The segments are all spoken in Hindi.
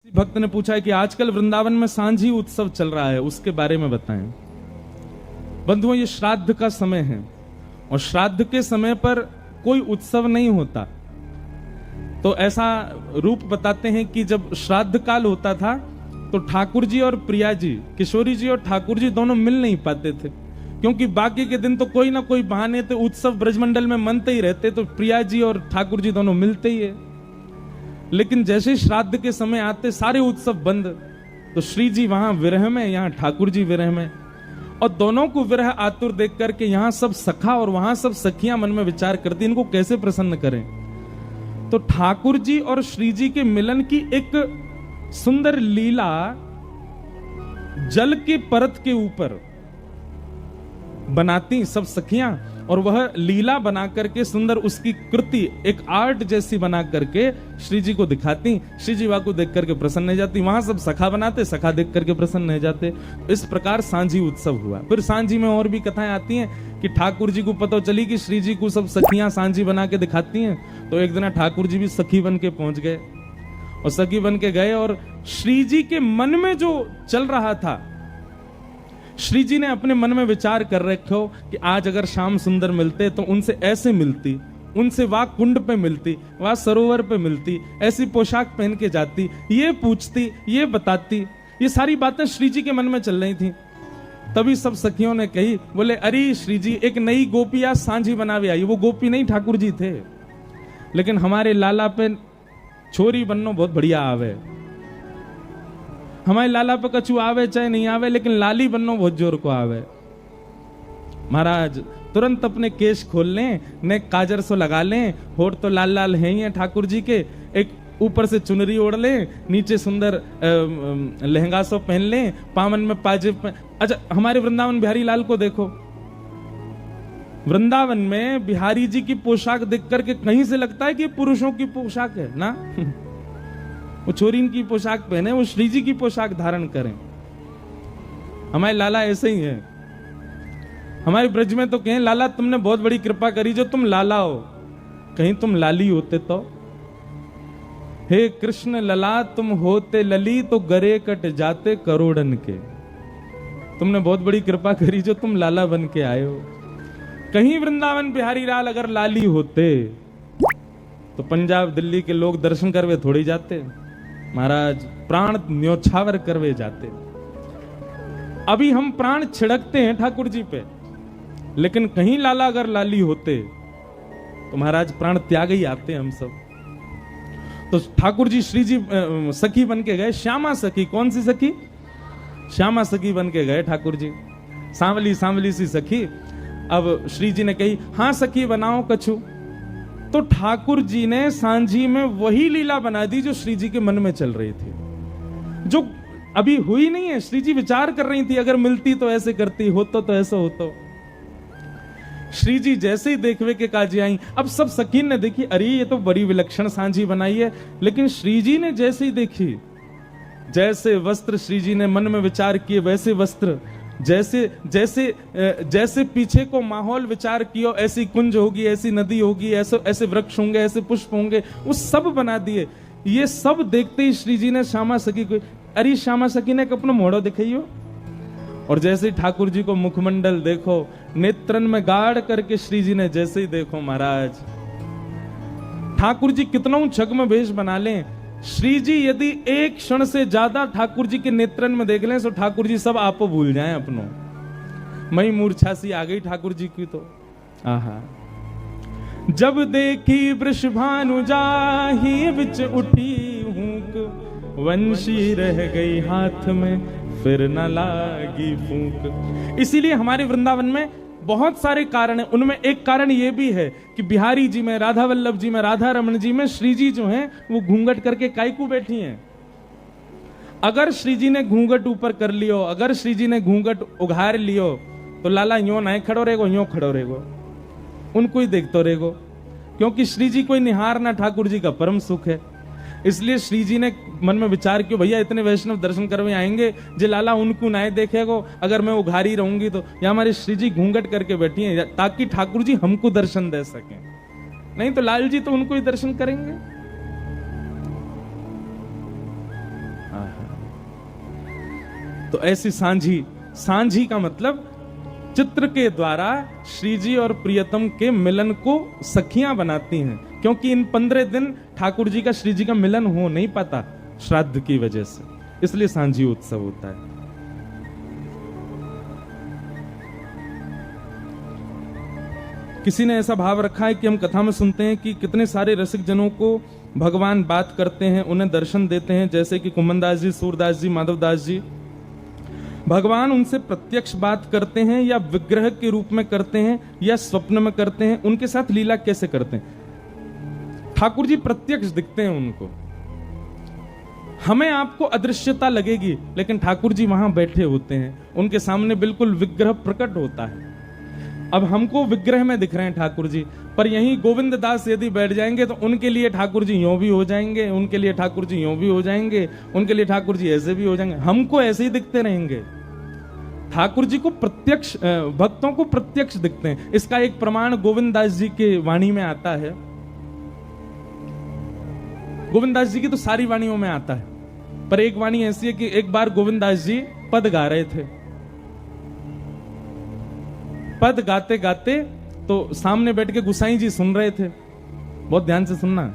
भक्त ने पूछा है कि आजकल वृंदावन में सांझी उत्सव चल रहा है, उसके बारे में बताएं। बंधुओं, ये श्राद्ध का समय है और श्राद्ध के समय पर कोई उत्सव नहीं होता। तो ऐसा रूप बताते हैं कि जब श्राद्ध काल होता था तो ठाकुर जी और प्रिया जी, किशोरी जी और ठाकुर जी दोनों मिल नहीं पाते थे, क्योंकि बाकी के दिन तो कोई ना कोई बहाने थे, उत्सव ब्रजमंडल में मनते ही रहते, तो प्रिया जी और ठाकुर जी दोनों मिलते ही है। लेकिन जैसे श्राद्ध के समय आते सारे उत्सव बंद। तो श्री जी वहां विरह में, यहाँ ठाकुर जी विरह में, और दोनों को विरह आतुर देख करके यहाँ सब सखा और वहां सब सखियां मन में विचार करती इनको कैसे प्रसन्न करें। तो ठाकुर जी और श्री जी के मिलन की एक सुंदर लीला जल के परत के ऊपर बनाती सब सखियां, और वह लीला बना करके सुंदर उसकी कृति एक आर्ट जैसी बना करके श्री जी को दिखाती। श्री जी वहां को देख करके प्रसन्न हो जाती, वहां सब सखा बनाते, सखा देख करके प्रसन्न हो जाते। इस प्रकार सांझी उत्सव हुआ। फिर सांझी में और भी कथाएं आती हैं कि ठाकुर जी को पता चली कि श्री जी को सब सखियां सांझी बना के दिखाती हैं, तो एक दिन ठाकुर जी भी सखी बन के पहुंच गए और सखी बन के गए, और श्री जी के मन में जो चल रहा था, श्री जी ने अपने मन में विचार कर रखो कि आज अगर श्याम सुंदर मिलते तो उनसे ऐसे मिलती, उनसे वहां कुंड पे मिलती, वहां सरोवर पे मिलती, ऐसी पोशाक पहन के जाती, ये पूछती, ये बताती। ये सारी बातें श्री जी के मन में चल रही थी। तभी सब सखियों ने कही, बोले अरे श्री जी, एक नई गोपी आज सांझी बनावे आई। वो गोपी नहीं, ठाकुर जी थे, लेकिन हमारे लाला पे छोरी बननो बहुत बढ़िया आवे, हमारे लाला पे कछु आवे चाहे नहीं आवे, लेकिन लाली बननो बहुत जोर को आवे। महाराज तुरंत अपने केश खोल लें, ने काजर सो लगा लें, होठ तो लाल लाल है ही है ठाकुर जी के, एक ऊपर से चुनरी ओढ़ लें, नीचे सुंदर लहंगा सो पहन लें, पामन में पाजेब। अच्छा, हमारे वृंदावन बिहारी लाल को देखो, वृंदावन में बिहारी जी की पोशाक देख करके कहीं से लगता है कि पुरुषों की पोशाक है ना। वो छोरीन की पोशाक पहने, वो श्री जी की पोशाक धारण करें। हमारे लाला ऐसे ही है। हमारे ब्रज में तो कहें, लाला तुमने बहुत बड़ी कृपा करी जो तुम लाला हो, कहीं तुम लाली होते तो। हे कृष्ण लला तुम होते लली तो गरे कट जाते करोड़न के। तुमने बहुत बड़ी कृपा करी जो तुम लाला बन के आए हो। कहीं वृंदावन बिहारी लाल अगर लाली होते तो पंजाब दिल्ली के लोग दर्शन करवे थोड़ी जाते, महाराज प्राण न्योछावर करवे जाते। अभी हम प्राण छिड़कते हैं ठाकुर जी पे, लेकिन कहीं लाला अगर लाली होते तो महाराज प्राण त्याग ही आते हम सब। तो ठाकुर जी श्री जी सखी बन के गए, श्यामा सखी। कौन सी सखी? श्यामा सखी बन के गए ठाकुर जी, सांवली सांवली सी सखी। अब श्री जी ने कही, हाँ सखी बनाओ कछु। तो ठाकुर जी ने सांझी में वही लीला बना दी जो श्री जी के मन में चल रही थी, जो अभी हुई नहीं है। श्री जी विचार कर रही थी, अगर मिलती तो ऐसे करती, होतो तो ऐसा होतो। श्री जी जैसे ही देखवे के काजी आई, अब सब सखीन ने देखी, अरे ये तो बड़ी विलक्षण सांझी बनाई है। लेकिन श्री जी ने जैसे ही देखी, जैसे वस्त्र श्री जी ने मन में विचार किए वैसे वस्त्र, जैसे जैसे जैसे पीछे को माहौल विचार किया, ऐसी कुंज होगी, ऐसी नदी होगी, ऐसे ऐसे वृक्ष होंगे, ऐसे पुष्प होंगे, वो सब बना दिए। ये सब देखते ही श्री जी ने श्यामा सखी को, अरे श्यामा सखी ने अपना मोड़ो दिखाइयो। और जैसे ठाकुर जी को मुखमंडल देखो, नेत्रन में गाड़ करके श्री जी ने जैसे ही देखो, महाराज ठाकुर जी कितना छग में भेष बना लें, श्री जी यदि एक क्षण से ज्यादा ठाकुर जी के नेत्रन में देख लें तो ठाकुर जी सब आपको भूल जाएं अपनो। मई मूर्छा सी आ गई ठाकुर जी की तो। आहा, जब देखी वृषभानु जाहि बिच उठी हूक, वंशी रह गई हाथ में फिर न लागी फूंक। इसीलिए हमारे वृंदावन में बहुत सारे कारण हैं। उनमें एक कारण यह भी है कि बिहारी जी में, राधा वल्लभ जी में, राधा रमन जी में श्री जी जो हैं वो घूंघट करके कायकू बैठी हैं। अगर श्री जी ने घूंघट ऊपर कर लियो, अगर श्री जी ने घूंघट उघार लियो, तो लाला यो ना खड़ो रहेगो, यो खड़ो रहेगो, उनको ही देखते रहेगो, क्योंकि श्री जी कोई निहारना ठाकुर जी का परम सुख है। इसलिए श्री जी ने मन में विचार किया, भैया इतने वैष्णव दर्शन करवे आएंगे, जे लाला उनको ना देखेगो, अगर मैं उघारी रहूंगी तो। या हमारे श्री जी घूंघट करके बैठी हैं ताकि ठाकुर जी हमको दर्शन दे सकें, नहीं तो लाल जी तो उनको ही दर्शन करेंगे। तो ऐसी सांझी, सांझी का मतलब चित्र के द्वारा श्री जी और प्रियतम के मिलन को सखियां बनाती हैं, क्योंकि इन 15 दिन ठाकुर जी का श्री जी का मिलन हो नहीं पाता श्राद्ध की वजह से, इसलिए सांझी उत्सव होता है। किसी ने ऐसा भाव रखा है कि हम कथा में सुनते हैं कि कितने सारे रसिक जनों को भगवान बात करते हैं, उन्हें दर्शन देते हैं, जैसे कि कुमनदास जी, सूरदास जी, माधवदास जी। भगवान उनसे प्रत्यक्ष बात करते हैं या विग्रह के रूप में करते हैं या स्वप्न में करते हैं, उनके साथ लीला कैसे करते हैं? ठाकुर जी प्रत्यक्ष दिखते हैं उनको। हमें आपको अदृश्यता लगेगी, लेकिन ठाकुर जी वहां बैठे होते हैं, उनके सामने बिल्कुल विग्रह प्रकट होता है। अब हमको विग्रह में दिख रहे हैं ठाकुर जी, पर यहीं गोविंद दास यदि बैठ जाएंगे तो उनके लिए ठाकुर जी यूं भी हो जाएंगे, उनके लिए ठाकुर जी यूं भी हो जाएंगे, उनके लिए ठाकुर जी ऐसे भी हो जाएंगे, हमको ऐसे ही दिखते रहेंगे। ठाकुर जी को प्रत्यक्ष, भक्तों को प्रत्यक्ष दिखते हैं। इसका एक प्रमाण गोविंद दास जी के वाणी में आता है। गोविंद दास जी की तो सारी वाणियों में आता है, पर एक वाणी ऐसी है कि एक बार गोविंद दास जी पद गा रहे थे। पद गाते गाते तो सामने बैठ के गुसाई जी सुन रहे थे, बहुत ध्यान से सुनना।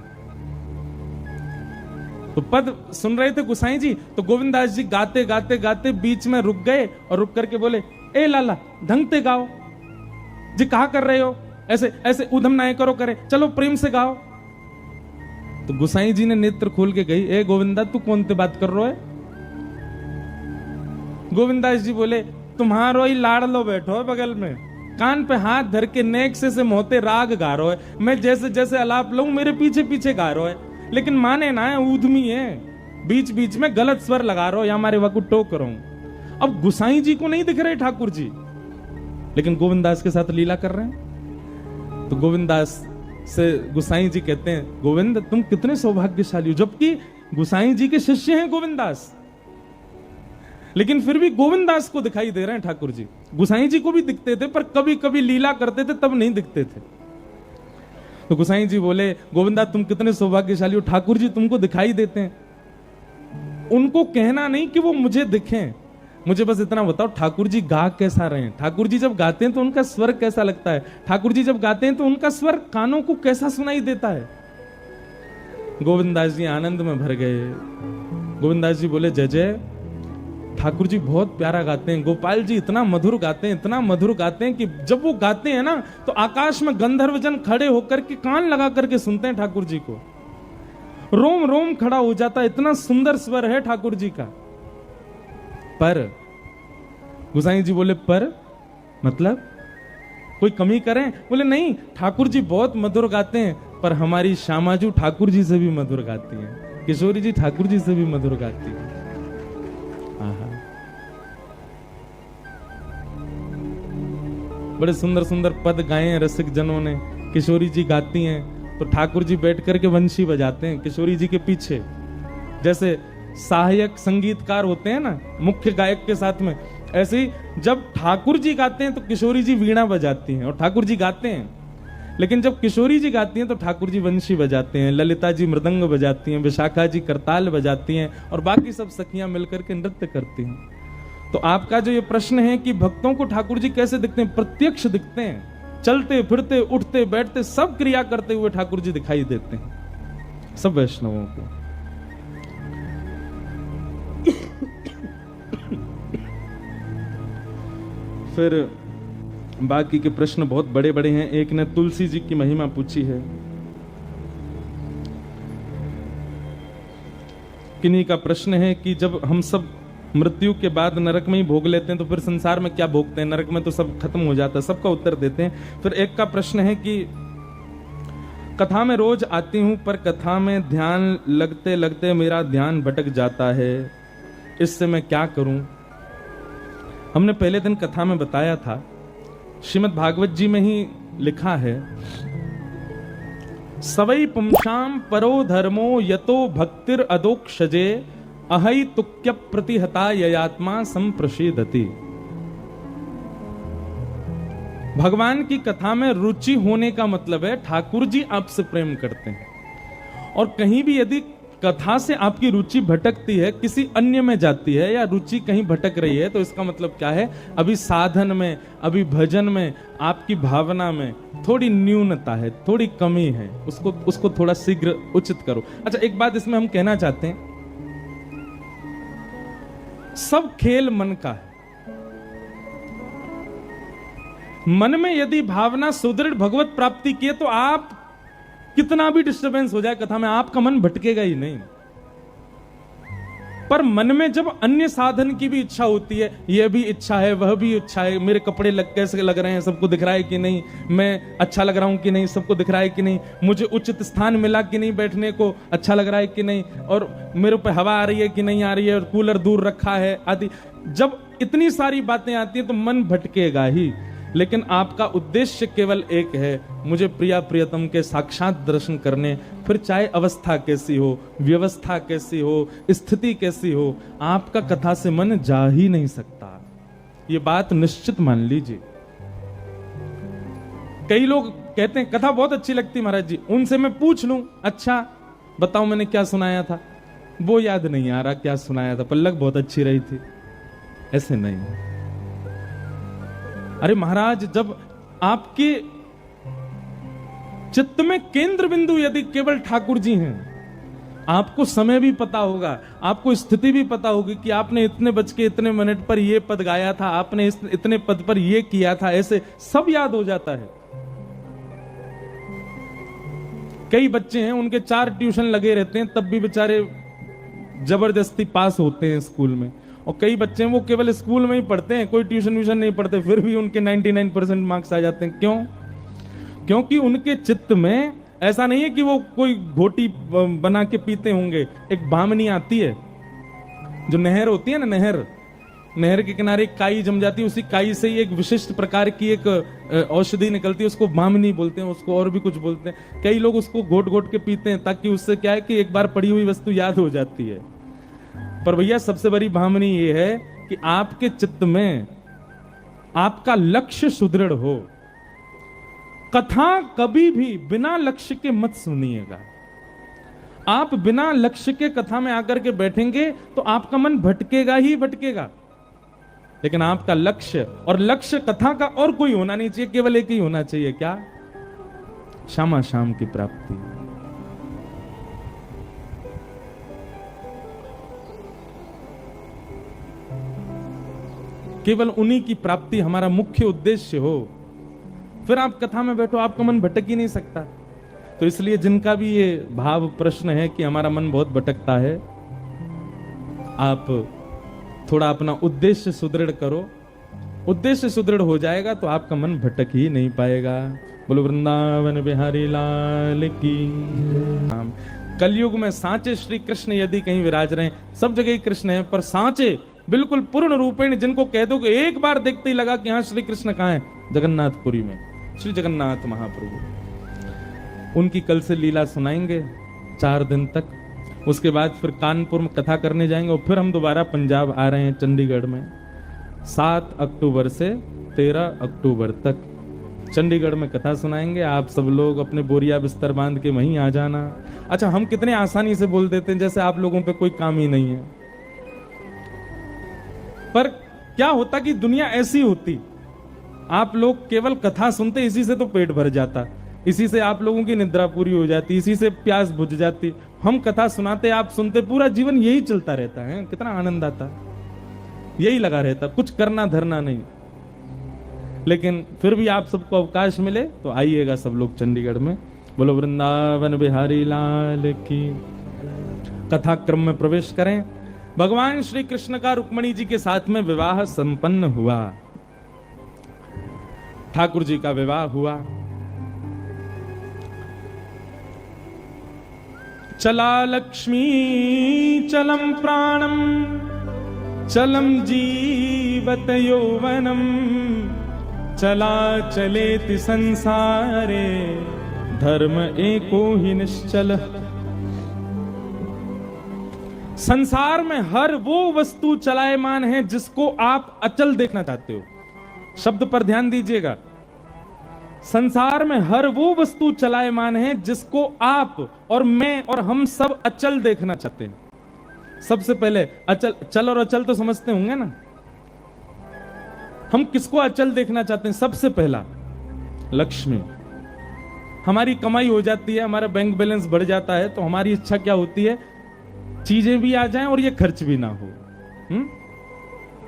तो पद सुन रहे थे गुसाई जी, तो गोविंद दास जी गाते गाते गाते बीच में रुक गए और रुक करके बोले, ए लाला ढंग से गाओ जी, कहा कर रहे हो, ऐसे ऐसे उधम ना करो, करे चलो प्रेम से गाओ। तो गुसाई जी ने नेत्र खोल के गई, ए गोविंदा तू कौन से बात कर रहे हो? गोविंद दास जी बोले, तुम्हारो ही लाड़ लो बैठो है बगल में, कान पे हाथ धर के नेक से मोहते राग गा रहे है, मैं जैसे जैसे अलाप लूं मेरे पीछे पीछे गा रहे है, लेकिन माने ना है, ऊधमी है, बीच बीच में गलत स्वर लगा रहे हो या हमारे वकु टोक रहा हूं। अब गुसाई जी को नहीं दिख रहे ठाकुर जी, लेकिन गोविंद दास के साथ लीला कर रहे हैं। तो गोविंद दास से गुसाई जी कहते हैं, गोविंद तुम कितने सौभाग्यशाली हो, जबकि गुसाई जी के शिष्य हैं गोविंद दास, लेकिन फिर भी गोविंद दास को दिखाई दे रहे हैं ठाकुर जी। गुसाई जी को भी दिखते थे, पर कभी कभी लीला करते थे तब नहीं दिखते थे। तो गुसाई जी बोले, गोविंदा तुम कितने सौभाग्यशाली हो, ठाकुर जी तुमको दिखाई देते हैं। उनको कहना नहीं कि वो मुझे दिखें, मुझे बस इतना बताओ ठाकुर जी गा कैसा रहे हैं, ठाकुर जी जब गाते हैं तो उनका स्वर कैसा लगता है, ठाकुर जी जब गाते हैं तो उनका स्वर कानों को कैसा सुनाई देता है। गोविंद दास जी आनंद में भर गए। गोविंद दास जी बोले, जय जय, ठाकुर जी बहुत प्यारा गाते हैं, गोपाल जी इतना मधुर गाते हैं, इतना मधुर गाते हैं कि जब वो गाते हैं ना तो आकाश में गंधर्वजन खड़े होकर के कान लगा करके सुनते हैं ठाकुर जी को, रोम रोम खड़ा हो जाता है, इतना सुंदर स्वर है ठाकुर जी का। पर गुसाई जी बोले, पर मतलब कोई कमी करें? बोले नहीं, ठाकुर जी बहुत मधुर गाते हैं, पर हमारी श्यामाजू ठाकुर जी से भी मधुर गाती हैं, किशोरी जी ठाकुर जी से भी मधुर गाती है। बड़े सुंदर सुंदर पद गाए हैं रसिक जनों ने, किशोरी जी गाती हैं तो ठाकुर जी बैठ करके वंशी बजाते हैं किशोरी जी के पीछे। जैसे सहायक संगीतकार होते हैं ना मुख्य गायक के साथ में, ऐसे ही जब ठाकुर जी गाते हैं तो किशोरी जी वीणा बजाती हैं और ठाकुर जी गाते हैं, लेकिन जब किशोरी जी गाती हैं तो ठाकुर जी वंशी बजाते हैं, ललिता जी मृदंग बजाती हैं, विशाखा जी करताल बजाती हैं और बाकी सब सखियां मिलकर के नृत्य करती हैं। तो आपका जो ये प्रश्न है कि भक्तों को ठाकुर जी कैसे दिखते हैं, प्रत्यक्ष दिखते हैं, चलते फिरते उठते बैठते सब क्रिया करते हुए ठाकुर जी दिखाई देते हैं सब वैष्णवों को। फिर बाकी के प्रश्न बहुत बड़े बड़े हैं। एक ने तुलसी जी की महिमा पूछी है, किन्हीं का प्रश्न है कि जब हम सब मृत्यु के बाद नरक में ही भोग लेते हैं तो फिर संसार में क्या भोगते हैं, नरक में तो सब खत्म हो जाता है। सबका उत्तर देते हैं। फिर एक का प्रश्न है कि कथा में रोज आती हूं पर कथा में ध्यान लगते लगते मेरा ध्यान भटक जाता है, इससे मैं क्या करूं? हमने पहले दिन कथा में बताया था, श्रीमद् भागवत जी में ही लिखा है, सवै पुंसाम परो धर्मो यतो भक्तिर अदोक्षजे अहै तुक्य प्रतिहता ययात्मा संप्रषेदति। भगवान की कथा में रुचि होने का मतलब है ठाकुर जी आपसे प्रेम करते हैं। और कहीं भी यदि कथा से आपकी रुचि भटकती है, किसी अन्य में जाती है या रुचि कहीं भटक रही है, तो इसका मतलब क्या है? अभी साधन में, अभी भजन में, आपकी भावना में थोड़ी न्यूनता है, थोड़ी कमी है। उसको थोड़ा शीघ्र उचित करो। अच्छा, एक बात इसमें हम कहना चाहते हैं, सब खेल मन का है। मन में यदि भावना सुदृढ़ भगवत प्राप्ति की है तो आप कितना भी डिस्टरबेंस हो जाए कथा में, आपका मन भटकेगा ही नहीं। पर मन में जब अन्य साधन की भी इच्छा होती है, यह भी इच्छा है, वह भी इच्छा है, मेरे कपड़े कैसे लग रहे हैं, सबको दिख रहा है कि नहीं, मैं अच्छा लग रहा हूं कि नहीं, सबको दिख रहा है कि नहीं, मुझे उचित स्थान मिला कि नहीं, बैठने को अच्छा लग रहा है कि नहीं, और मेरे ऊपर हवा आ रही है कि नहीं आ रही है, और कूलर दूर रखा है आदि। जब इतनी सारी बातें आती हैं तो मन भटकेगा ही। लेकिन आपका उद्देश्य केवल एक है, मुझे प्रिया प्रियतम के साक्षात दर्शन करने, फिर चाहे अवस्था कैसी हो, व्यवस्था कैसी हो, स्थिति कैसी हो, आपका कथा से मन जा ही नहीं सकता। ये बात निश्चित मान लीजिए। कई लोग कहते हैं कथा बहुत अच्छी लगती महाराज जी, उनसे मैं पूछ लूं, अच्छा बताओ मैंने क्या सुनाया था, वो याद नहीं आ रहा क्या सुनाया था, पल्लक बहुत अच्छी रही थी। ऐसे नहीं। अरे महाराज, जब आपके चित्त में केंद्र बिंदु यदि केवल ठाकुर जी हैं, आपको समय भी पता होगा, आपको स्थिति भी पता होगी कि आपने इतने बज के इतने मिनट पर ये पद गाया था, आपने इतने पद पर ये किया था, ऐसे सब याद हो जाता है। कई बच्चे हैं, उनके 4 ट्यूशन लगे रहते हैं, तब भी बेचारे जबरदस्ती पास होते हैं स्कूल में। और कई बच्चे हैं वो केवल स्कूल में ही पढ़ते हैं, कोई ट्यूशन व्यूशन नहीं पढ़ते, फिर भी उनके 99% मार्क्स आ जाते हैं। क्यों? क्योंकि उनके चित्त में ऐसा नहीं है कि वो कोई घोटी बना के पीते होंगे। एक भामनी आती है, जो नहर होती है ना, नहर के किनारे काई जम जाती है, उसी काई से ही एक विशिष्ट प्रकार की एक औषधि निकलती है, उसको भामनी बोलते हैं, उसको और भी कुछ बोलते हैं। कई लोग उसको घोट घोट के पीते हैं, ताकि उससे क्या है कि एक बार पड़ी हुई वस्तु याद हो जाती है। पर भैया सबसे बड़ी भामनी ये है कि आपके चित्त में आपका लक्ष्य सुदृढ़ हो। कथा कभी भी बिना लक्ष्य के मत सुनिएगा। आप बिना लक्ष्य के कथा में आकर के बैठेंगे तो आपका मन भटकेगा ही भटकेगा। लेकिन आपका लक्ष्य, और लक्ष्य कथा का और कोई होना नहीं चाहिए, केवल एक ही होना चाहिए, क्या? श्यामा श्याम की प्राप्ति। केवल उन्हीं की प्राप्ति हमारा मुख्य उद्देश्य हो, फिर आप कथा में बैठो, आपका मन भटक ही नहीं सकता। तो इसलिए जिनका भी ये भाव प्रश्न है कि हमारा मन बहुत भटकता है, आप थोड़ा अपना उद्देश्य सुदृढ़ करो। उद्देश्य सुदृढ़ हो जाएगा तो आपका मन भटक ही नहीं पाएगा। बोलो वृंदावन बिहारी लाल की। कलयुग में सांचे श्री कृष्ण यदि कहीं विराज रहे, सब जगह ही कृष्ण है, पर सांचे बिल्कुल पूर्ण रूपेण, जिनको कह दो कि एक बार देखते ही लगा कि हाँ श्री कृष्ण कहाँ है, जगन्नाथपुरी में श्री जगन्नाथ महाप्रभु। उनकी कल से लीला सुनाएंगे 4 दिन तक। उसके बाद फिर कानपुर में कथा करने जाएंगे, और फिर हम दोबारा पंजाब आ रहे हैं, चंडीगढ़ में 7 अक्टूबर से 13 अक्टूबर तक चंडीगढ़ में कथा सुनाएंगे। आप सब लोग अपने बोरिया बिस्तर बांध के वहीं आ जाना। अच्छा, हम कितने आसानी से बोल देते हैं जैसे आप लोगों पे कोई काम ही नहीं है। पर क्या होता कि दुनिया ऐसी होती, आप लोग केवल कथा सुनते, इसी से तो पेट भर जाता, इसी से आप लोगों की निद्रा पूरी हो जाती, इसी से प्यास बुझ जाती। हम कथा सुनाते, आप सुनते, पूरा जीवन यही चलता रहता है। कितना आनंद आता, यही लगा रहता, कुछ करना धरना नहीं। लेकिन फिर भी आप सबको अवकाश मिले तो आइएगा सब लोग चंडीगढ़ में। बोलो वृंदावन बिहारी लाल की। कथा क्रम में प्रवेश करें। भगवान श्री कृष्ण का रुक्मणी जी के साथ में विवाह संपन्न हुआ। ठाकुर जी का विवाह हुआ। चला लक्ष्मी चलम प्राणम चलम जीवत यौवनम चला चलेति संसारे धर्म एको ही निश्चल। संसार में हर वो वस्तु चलायमान है जिसको आप अचल देखना चाहते हो। शब्द पर ध्यान दीजिएगा। संसार में हर वो वस्तु चलायमान है जिसको आप और मैं और हम सब अचल देखना चाहते हैं। सबसे पहले अचल, चल और अचल तो समझते होंगे ना। हम किसको अचल देखना चाहते हैं? सबसे पहला लक्ष्मी। हमारी कमाई हो जाती है, हमारा बैंक बैलेंस बढ़ जाता है, तो हमारी इच्छा क्या होती है? चीजें भी आ जाएं और ये खर्च भी ना हो।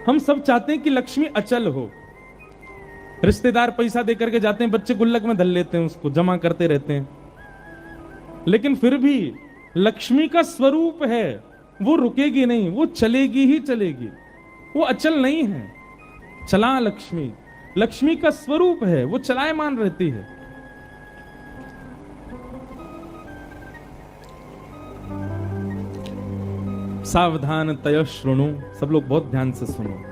हम सब चाहते हैं कि लक्ष्मी अचल हो। रिश्तेदार पैसा देकर के जाते हैं, बच्चे गुल्लक में धर लेते हैं, उसको जमा करते रहते हैं, लेकिन फिर भी लक्ष्मी का स्वरूप है, वो रुकेगी नहीं, वो चलेगी ही चलेगी, वो अचल नहीं है। चला लक्ष्मी, लक्ष्मी का स्वरूप है, वो चलायमान रहती है। सावधान तय श्रृणु, सब लोग बहुत ध्यान से सुनो।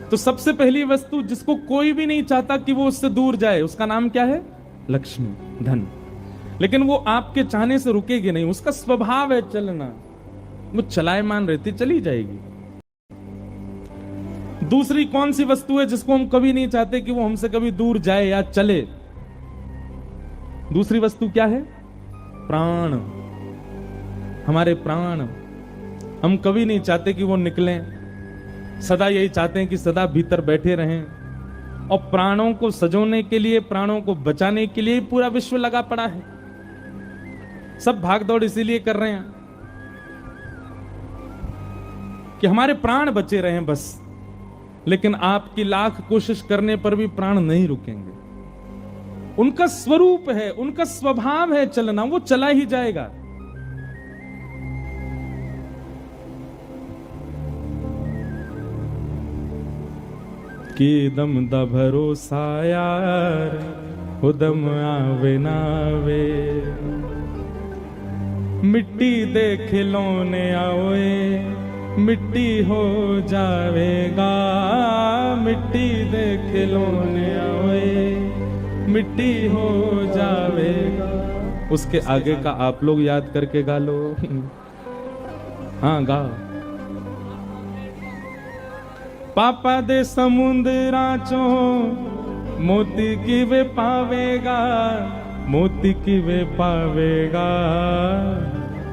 तो सबसे पहली वस्तु जिसको कोई भी नहीं चाहता कि वो उससे दूर जाए, उसका नाम क्या है? लक्ष्मी, धन। लेकिन वो आपके चाहने से रुकेगी नहीं, उसका स्वभाव है चलना, वो चलायमान रहती, चली जाएगी। दूसरी कौन सी वस्तु है जिसको हम कभी नहीं चाहते कि वो हमसे कभी दूर जाए या चले? दूसरी वस्तु क्या है? प्राण। हमारे प्राण हम कभी नहीं चाहते कि वो निकलें, सदा यही चाहते हैं कि सदा भीतर बैठे रहें। और प्राणों को सजोने के लिए, प्राणों को बचाने के लिए पूरा विश्व लगा पड़ा है। सब भागदौड़ इसीलिए कर रहे हैं कि हमारे प्राण बचे रहें बस। लेकिन आपकी लाख कोशिश करने पर भी प्राण नहीं रुकेंगे। उनका स्वरूप है, उनका स्वभाव है चलना, वो चला ही जाएगा। कि दम दा भरोसा यार, उदम आवे नावे, मिट्टी दे खिलौने आओए, मिट्टी हो जावेगा, मिट्टी दे खिलौने आओए, मिट्टी हो जावेगा। उसके आगे का आप लोग याद करके गा लो। हाँ गाओ। पापा दे समुंदरा चो मोती की वे पावेगा, मोती की वे पावेगा।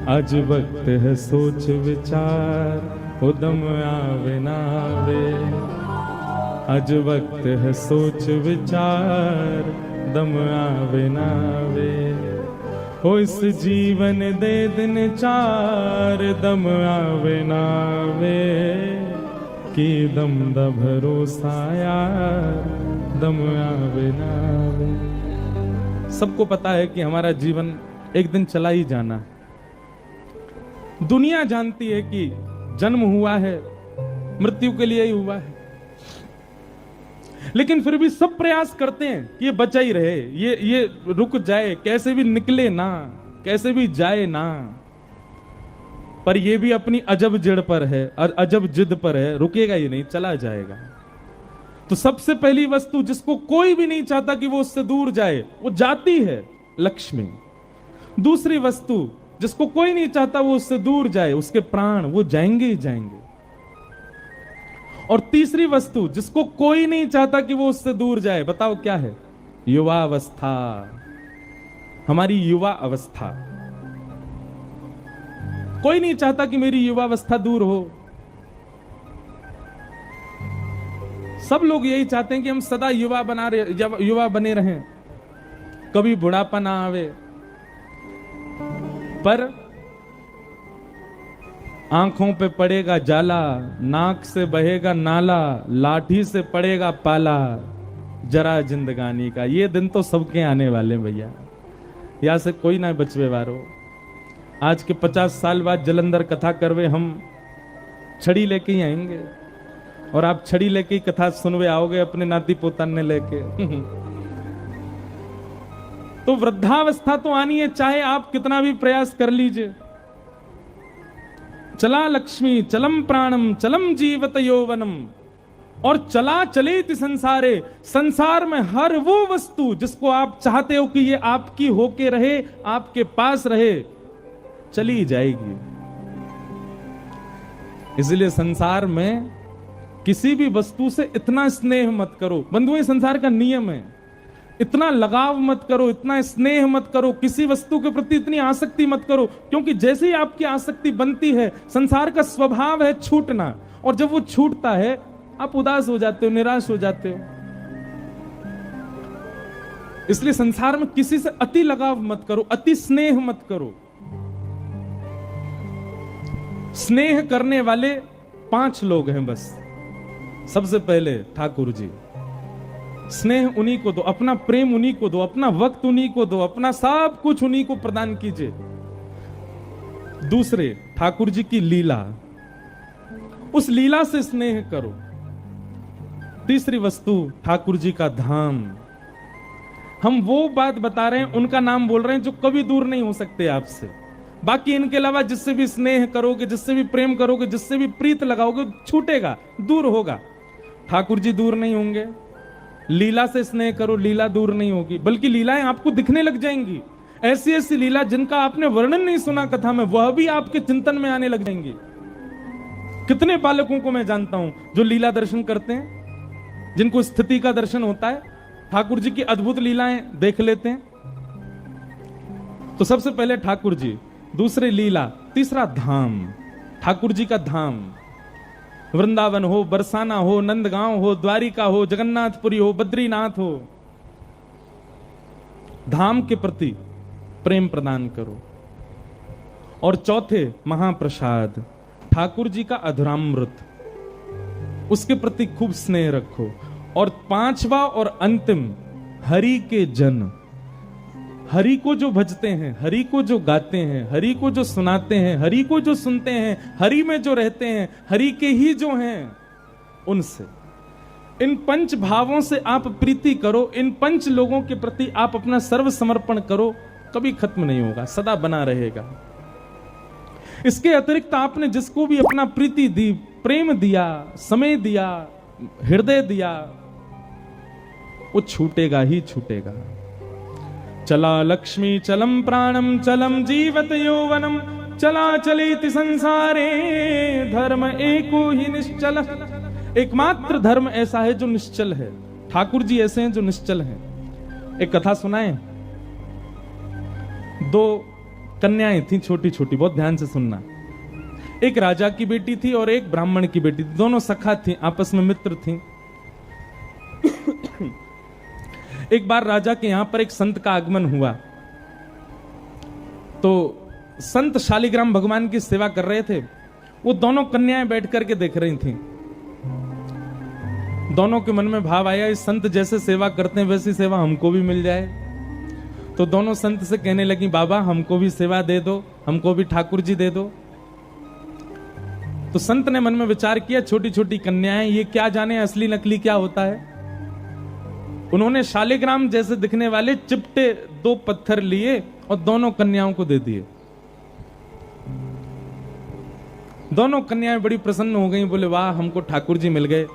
आज वक्त है सोच विचार, उदम आवे नावे। आज वक्त है सोच विचार, दम आवे नावे। हो इस जीवन दे दिन चार, दम आवे नावे। कि दम दा भरोसा यार, दम आवे नावे। सबको पता है कि हमारा जीवन एक दिन चला ही जाना है। दुनिया जानती है कि जन्म हुआ है, मृत्यु के लिए ही हुआ है, लेकिन फिर भी सब प्रयास करते हैं कि ये बचा ही रहे, ये रुक जाए, कैसे भी निकले ना, कैसे भी जाए ना। पर ये भी अपनी अजब जिद पर है, अजब जिद पर है, रुकेगा ही नहीं, चला जाएगा। तो सबसे पहली वस्तु जिसको कोई भी नहीं चाहता कि वो उससे दूर जाए, वो जाती है, लक्ष्मी। दूसरी वस्तु जिसको कोई नहीं चाहता वो उससे दूर जाए, उसके प्राण, वो जाएंगे ही जाएंगे। और तीसरी वस्तु जिसको कोई नहीं चाहता कि वो उससे दूर जाए, बताओ क्या है? युवा अवस्था, हमारी युवा अवस्था। कोई नहीं चाहता कि मेरी युवा अवस्था दूर हो। सब लोग यही चाहते हैं कि हम सदा युवा बने रहें, कभी बुढ़ापा ना आवे। पर आंखों पे पड़ेगा जाला, नाक से बहेगा नाला, लाठी से पड़ेगा पाला, जरा जिंदगानी का। ये दिन तो सबके आने वाले भैया, यहां से कोई ना बचवे वारो। आज के 50 साल बाद जलंधर कथा करवे, हम छड़ी लेके ही आएंगे, और आप छड़ी लेके ही कथा सुनवे आओगे अपने नाती पोताने लेके। तो वृद्धावस्था तो आनी है, चाहे आप कितना भी प्रयास कर लीजिए। चला लक्ष्मी चलम प्राणम चलम जीवत यौवनम। और चला चले ति संसारे, संसार में हर वो वस्तु जिसको आप चाहते हो कि ये आपकी होके रहे, आपके पास रहे, चली जाएगी। इसलिए संसार में किसी भी वस्तु से इतना स्नेह मत करो। बंधुओं, संसार का नियम है, इतना लगाव मत करो, इतना स्नेह मत करो, किसी वस्तु के प्रति इतनी आसक्ति मत करो, क्योंकि जैसे ही आपकी आसक्ति बनती है, संसार का स्वभाव है छूटना, और जब वो छूटता है आप उदास हो जाते हो, निराश हो जाते हो। इसलिए संसार में किसी से अति लगाव मत करो, अति स्नेह मत करो। स्नेह करने वाले 5 लोग हैं बस। सबसे पहले ठाकुर जी। स्नेह उन्हीं को दो, अपना प्रेम उन्हीं को दो, अपना वक्त उन्हीं को दो, अपना सब कुछ उन्हीं को प्रदान कीजिए। दूसरे, ठाकुर जी की लीला, उस लीला से स्नेह करो। तीसरी वस्तु, ठाकुर जी का धाम। हम वो बात बता रहे हैं, उनका नाम बोल रहे हैं जो कभी दूर नहीं हो सकते आपसे। बाकी इनके अलावा जिससे भी स्नेह करोगे, जिससे भी प्रेम करोगे, जिससे भी प्रीत लगाओगे, छूटेगा, दूर होगा। ठाकुर जी दूर नहीं होंगे। लीला से स्नेह करो, लीला दूर नहीं होगी, बल्कि लीलाएं आपको दिखने लग जाएंगी। ऐसी ऐसी लीला जिनका आपने वर्णन नहीं सुना कथा में, वह भी आपके चिंतन में आने लग जाएंगी। कितने बालकों को मैं जानता हूं जो लीला दर्शन करते हैं, जिनको स्थिति का दर्शन होता है, ठाकुर जी की अद्भुत लीलाएं देख लेते हैं। तो सबसे पहले ठाकुर जी, दूसरे लीला, तीसरा धाम। ठाकुर जी का धाम, वृंदावन हो, बरसाना हो, नंदगांव हो, द्वारिका हो, जगन्नाथपुरी हो, बद्रीनाथ हो, धाम के प्रति प्रेम प्रदान करो। और चौथे, महाप्रसाद, ठाकुर जी का अधरामृत, उसके प्रति खूब स्नेह रखो। और 5वां और अंतिम, हरि के जन। हरि को जो भजते हैं, हरि को जो गाते हैं, हरि को जो सुनाते हैं, हरि को जो सुनते हैं, हरि में जो रहते हैं, हरि के ही जो हैं, उनसे, इन 5 भावों से आप प्रीति करो। इन 5 लोगों के प्रति आप अपना सर्व समर्पण करो, कभी खत्म नहीं होगा, सदा बना रहेगा। इसके अतिरिक्त आपने जिसको भी अपना प्रीति दी, प्रेम दिया, समय दिया, हृदय दिया, वो छूटेगा ही छूटेगा। चला लक्ष्मी चलम प्राणम चलम जीवत यौवनम चला चलेति संसारे धर्म एको ही निश्चल। एकमात्र धर्म ऐसा है जो निश्चल है। ठाकुर जी ऐसे हैं जो निश्चल हैं। एक कथा सुनाए। 2 कन्याएं थी छोटी छोटी, बहुत ध्यान से सुनना। एक राजा की बेटी थी और एक ब्राह्मण की बेटी थी। दोनों सखा थी, आपस में मित्र थी। एक बार राजा के यहां पर एक संत का आगमन हुआ, तो संत शालिग्राम भगवान की सेवा कर रहे थे। वो दोनों कन्याएं बैठ करके देख रही थीं। दोनों के मन में भाव आया, इस संत जैसे सेवा करते हैं वैसी सेवा हमको भी मिल जाए। तो दोनों संत से कहने लगी, बाबा हमको भी सेवा दे दो, हमको भी ठाकुर जी दे दो। तो संत ने मन में विचार किया, छोटी छोटी कन्याएं, ये क्या जाने असली नकली क्या होता है। उन्होंने शालिग्राम जैसे दिखने वाले चिपटे 2 पत्थर लिए और दोनों कन्याओं को दे दिए। दोनों कन्याएं बड़ी प्रसन्न हो गईं, बोले वाह हमको ठाकुर जी मिल गए।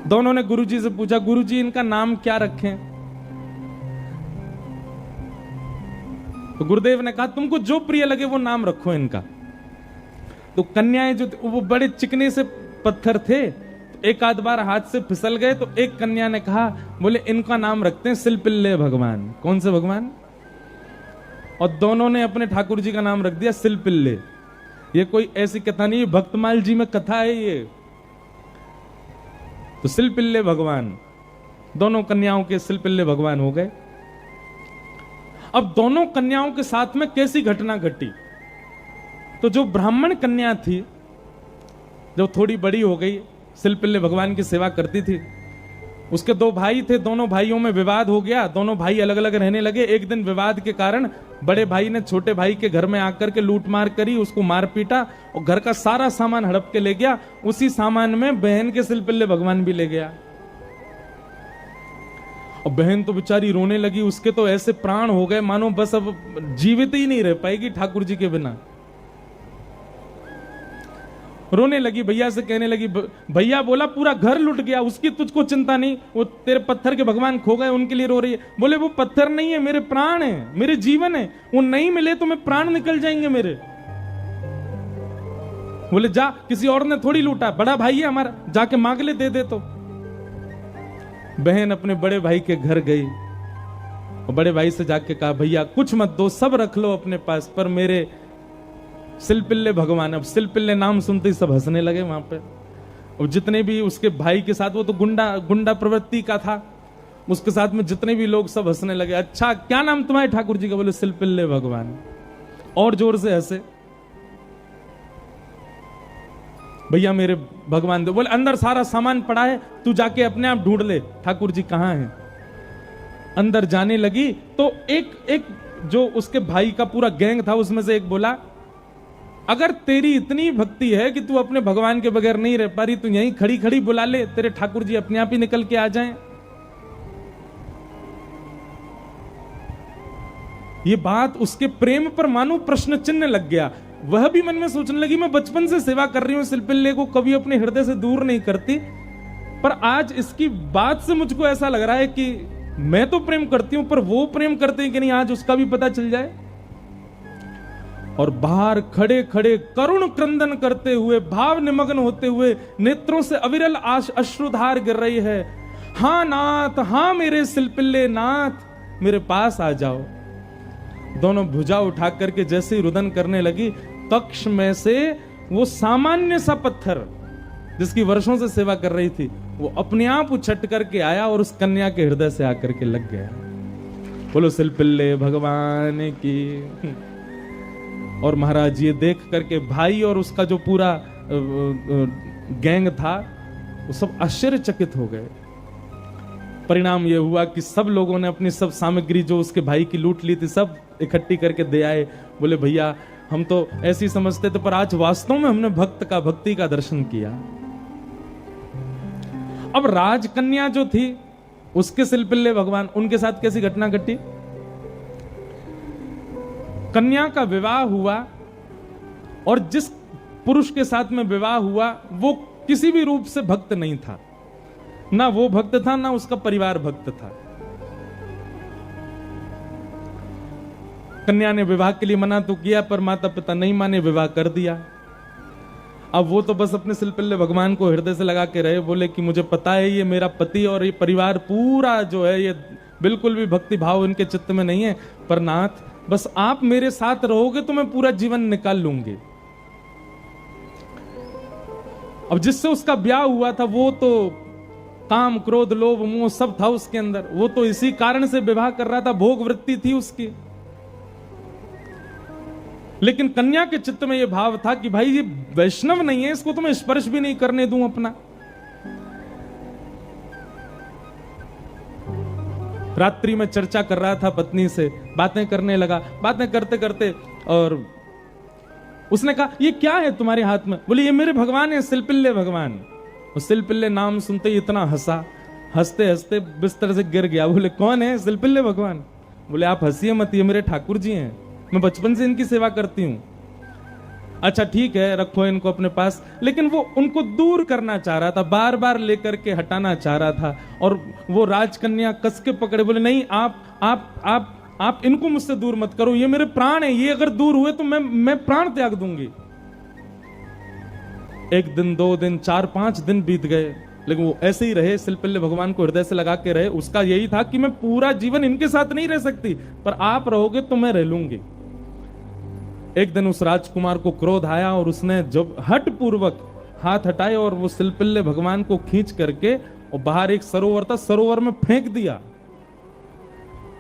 दोनों ने गुरुजी से पूछा, गुरुजी इनका नाम क्या रखें। तो गुरुदेव ने कहा, तुमको जो प्रिय लगे वो नाम रखो इनका। तो कन्याएं जो वो बड़े चिकने से पत्थर थे, एक आध बार हाथ से फिसल गए। तो एक कन्या ने कहा, बोले इनका नाम रखते हैं सिलपिल्ले भगवान। कौन से भगवान? और दोनों ने अपने ठाकुर जी का नाम रख दिया सिलपिल्ले। ये कोई ऐसी कथा नहीं, भक्तमाल जी में कथा है ये। तो सिलपिल्ले भगवान, दोनों कन्याओं के सिलपिल्ले भगवान हो गए। अब दोनों कन्याओं के साथ में कैसी घटना घटी। तो जो ब्राह्मण कन्या थी, जो थोड़ी बड़ी हो गई, सिलपिल्ले भगवान की सेवा करती थी, उसके 2 भाई थे। दोनों भाइयों में विवाद हो गया, दोनों भाई अलग अलग रहने लगे। एक दिन विवाद के कारण बड़े भाई ने छोटे भाई के घर में आकर के लूट मार करी, उसको मार पीटा और घर का सारा सामान हड़प के ले गया। उसी सामान में बहन के सिलपिल्ले भगवान भी ले गया। और बहन तो बेचारी रोने लगी, उसके तो ऐसे प्राण हो गए मानो बस अब जीवित ही नहीं रह पाएगी ठाकुर जी के बिना। रोने लगी, भैया से कहने लगी, भैया बोला पूरा घर लुट गया, उसकी तुझको चिंता नहीं, वो तेरे पत्थर के भगवान खो गए उनके लिए रो रही है। बोले वो पत्थर नहीं है, मेरे प्राण है, मेरे जीवन है, वो नहीं मिले तो मैं प्राण निकल जाएंगे मेरे। बोले जा, किसी और ने थोड़ी लूटा, बड़ा भाई है हमारा, जाके मांग ले, दे दे। तो बहन अपने बड़े भाई के घर गई और बड़े भाई से जाके कहा, भैया कुछ मत दो, सब रख लो अपने पास, पर मेरे सिलपिल्ले भगवान। अब सिलपिल्ले नाम सुनते ही सब हंसने लगे वहां पे। और जितने भी उसके भाई के साथ, वो तो गुंडा प्रवृत्ति का था, उसके साथ में जितने भी लोग सब हंसने लगे। अच्छा क्या नाम तुम्हारे ठाकुर जी का? बोले सिलपिल्ले भगवान। और जोर से हंसे। भैया मेरे भगवान दो। बोले अंदर सारा सामान पड़ा है, तू जाके अपने आप ढूंढ ले ठाकुर जी कहां हैं। अंदर जाने लगी तो एक जो उसके भाई का पूरा गैंग था, उसमें से एक बोला, अगर तेरी इतनी भक्ति है कि तू अपने भगवान के बगैर नहीं रह पा रही, तू यहीं खड़ी खड़ी बुला ले, तेरे ठाकुर जी अपने आप ही निकल के आ जाएं। ये बात उसके प्रेम पर मानो प्रश्न चिन्ह लग गया। वह भी मन में सोचने लगी, मैं बचपन से सेवा कर रही हूं सिलपिल्ले को, कभी अपने हृदय से दूर नहीं करती, पर आज इसकी बात से मुझको ऐसा लग रहा है कि मैं तो प्रेम करती हूं, पर वो प्रेम करते हैं कि नहीं, आज उसका भी पता चल जाए। और बाहर खड़े खड़े करुण क्रंदन करते हुए, भाव निमग्न होते हुए, नेत्रों से अविरल अश्रुधार गिर रही है। हां नाथ, हां मेरे सिलपिल्ले नाथ, मेरे पास आ जाओ। दोनों भुजा उठा करके जैसे ही रुदन करने लगी, कक्ष में से वो सामान्य सा पत्थर जिसकी वर्षों से सेवा कर रही थी, वो अपने आप उछट करके आया और उस कन्या के हृदय से आकर के लग गया। बोलो सिलपिल्ले भगवान की। और महाराज ये देख करके भाई और उसका जो पूरा गैंग था, वो सब आश्चर्यचकित हो गए। परिणाम ये हुआ कि सब लोगों ने अपनी सब सामग्री जो उसके भाई की लूट ली थी, सब इकट्ठी करके दे आए। बोले भैया हम तो ऐसी समझते थे, पर आज वास्तव में हमने भक्ति का दर्शन किया। अब राजकन्या जो थी, उसके सिलपिल्ले भगवान, उनके साथ कैसी घटना घटी? कन्या का विवाह हुआ और जिस पुरुष के साथ में विवाह हुआ वो किसी भी रूप से भक्त नहीं था, ना वो भक्त था ना उसका परिवार भक्त था। कन्या ने विवाह के लिए मना तो किया, पर माता पिता नहीं माने, विवाह कर दिया। अब वो तो बस अपने सिलपिल्ले भगवान को हृदय से लगा के रहे। बोले कि मुझे पता है ये मेरा पति और ये परिवार पूरा जो है, ये बिल्कुल भी भक्ति भाव इनके चित्त में नहीं है, पर नाथ बस आप मेरे साथ रहोगे तो मैं पूरा जीवन निकाल लूंगी। अब जिससे उसका ब्याह हुआ था, वो तो काम क्रोध लोभ मोह सब था उसके अंदर, वो तो इसी कारण से विवाह कर रहा था, भोग वृत्ति थी उसकी। लेकिन कन्या के चित्त में यह भाव था कि भाई ये वैष्णव नहीं है, इसको तो मैं स्पर्श भी नहीं करने दूं अपना। रात्रि में चर्चा कर रहा था पत्नी से, बातें करने लगा। बातें करते करते और उसने कहा, ये क्या है तुम्हारे हाथ में? बोले ये मेरे भगवान है, सिलपिल्ले भगवान। सिलपिल्ले नाम सुनते ही इतना हंसा, हंसते हंसते बिस्तर से गिर गया। बोले कौन है? सिलपिल्ले भगवान। बोले आप हंसिए मत, ये मेरे ठाकुर जी हैं, मैं बचपन से इनकी सेवा करती हूं। अच्छा ठीक है, रखो इनको अपने पास। लेकिन वो उनको दूर करना चाह रहा था, बार बार लेकर के हटाना चाह रहा था। और वो राजकन्या कस के पकड़े, बोले नहीं आप इनको मुझसे दूर मत करो, ये मेरे प्राण है, ये अगर दूर हुए तो मैं प्राण त्याग दूंगी। एक दिन, 2 दिन, 4-5 दिन बीत गए, लेकिन वो ऐसे ही रहे, सिलपिल्ले भगवान को हृदय से लगा के रहे। उसका यही था कि मैं पूरा जीवन इनके साथ नहीं रह सकती, पर आप रहोगे तो मैं रह लूंगी। एक दिन उस राजकुमार को क्रोध आया और उसने जब हट पूर्वक हाथ हटाए और वो सिलपिल्ले भगवान को खींच करके और बाहर एक सरोवर था, सरोवर में फेंक दिया।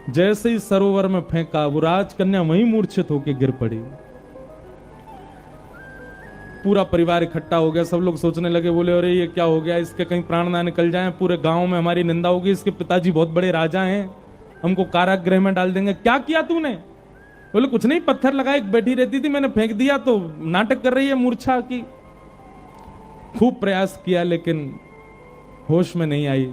जैसे ही सरोवर में फेंका, वो राजकन्या वहीं मूर्छित होकर गिर पड़ी। पूरा परिवार इकट्ठा हो गया, सब लोग सोचने लगे, बोले अरे ये क्या हो गया, इसके कहीं प्राण ना निकल जाएं, पूरे गांव में हमारी निंदा होगी, इसके पिताजी बहुत बड़े राजा हैं, हमको कारागृह में डाल देंगे। क्या किया तूने? बोले कुछ नहीं, पत्थर लगा, एक बैठी रहती थी, मैंने फेंक दिया तो नाटक कर रही है मूर्छा की। खूब प्रयास किया लेकिन होश में नहीं आई।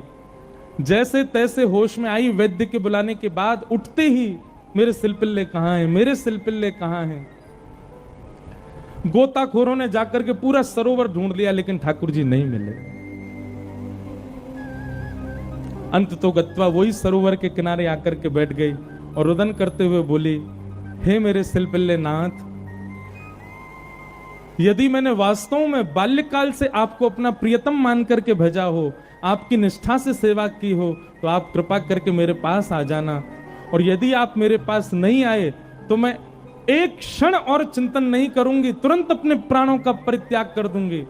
जैसे तैसे होश में आई, वैद्य के बुलाने के बाद उठते ही मेरे सिलपिल्ले कहां हैं, मेरे सिलपिल्ले कहां हैं। गोताखोरों ने जाकर के पूरा सरोवर ढूंढ लिया, लेकिन ठाकुर जी नहीं मिले। अंत तो गत्वा वही सरोवर के किनारे आकर के बैठ गई और रुदन करते हुए बोली, हे मेरे सिलपिल्ले नाथ, यदि मैंने वास्तव में बाल्यकाल से आपको अपना प्रियतम मान करके भेजा हो, आपकी निष्ठा से सेवा की हो, तो आप कृपा करके मेरे पास आ जाना। और यदि आप मेरे पास नहीं आए तो मैं एक क्षण और चिंतन नहीं करूंगी, तुरंत अपने प्राणों का परित्याग कर दूंगी।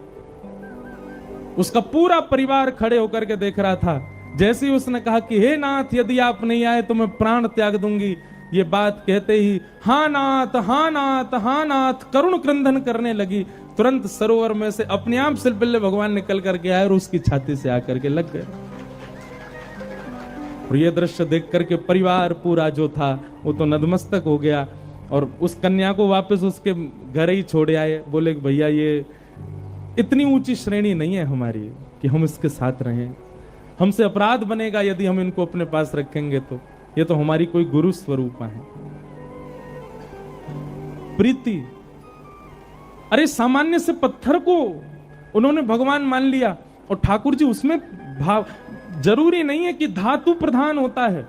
उसका पूरा परिवार खड़े होकर के देख रहा था। जैसे ही उसने कहा कि हे नाथ, यदि आप नहीं आए तो मैं प्राण त्याग दूंगी, ये बात कहते ही हाँ नाथ, हाँ नाथ, हाँ नाथ करुण क्रंदन करने लगी। तुरंत सरोवर में से अपने आप सिलबिल्ले भगवान निकल करके आए और उसकी छाती से आकर के लग गए। और ये दृश्य देख करके परिवार पूरा जो था वो तो नतमस्तक हो गया और उस कन्या को वापस उसके घर ही छोड़ आए। बोले भैया, ये इतनी ऊंची श्रेणी नहीं है हमारी कि हम इसके साथ रहें, हमसे अपराध बनेगा यदि हम इनको अपने पास रखेंगे। तो ये तो हमारी कोई गुरु स्वरूपा है। प्रीति, अरे सामान्य से पत्थर को उन्होंने भगवान मान लिया। और ठाकुर जी उसमें भाव, जरूरी नहीं है कि धातु प्रधान होता है,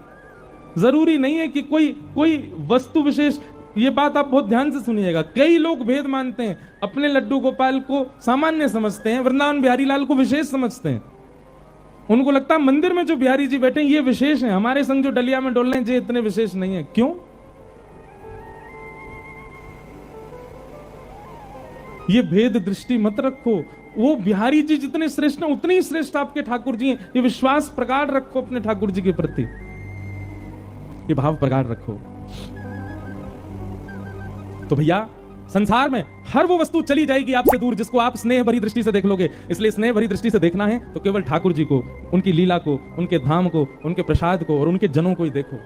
जरूरी नहीं है कि कोई वस्तु विशेष। ये बात आप बहुत ध्यान से सुनिएगा। कई लोग भेद मानते हैं, अपने लड्डू गोपाल को सामान्य समझते हैं, वृंदावन बिहारी लाल को विशेष समझते हैं। उनको लगता है मंदिर में जो बिहारी जी बैठे हैं ये विशेष हैं, हमारे संग जो डलिया में डोल रहे हैं ये इतने विशेष नहीं है। क्यों? ये भेद दृष्टि मत रखो। वो बिहारी जी जितने श्रेष्ठ हैं उतने ही श्रेष्ठ आपके ठाकुर जी हैं। ये विश्वास प्रगाढ़ रखो अपने ठाकुर जी के प्रति, ये भाव प्रगाढ़ रखो। तो भैया, संसार में हर वो वस्तु चली जाएगी आपसे दूर जिसको आप स्नेह भरी दृष्टि से देख लोगे। इसलिए स्नेह भरी दृष्टि से देखना है तो केवल ठाकुर जी को, उनकी लीला को, उनके धाम को, उनके प्रसाद को और उनके जनों को ही देखो।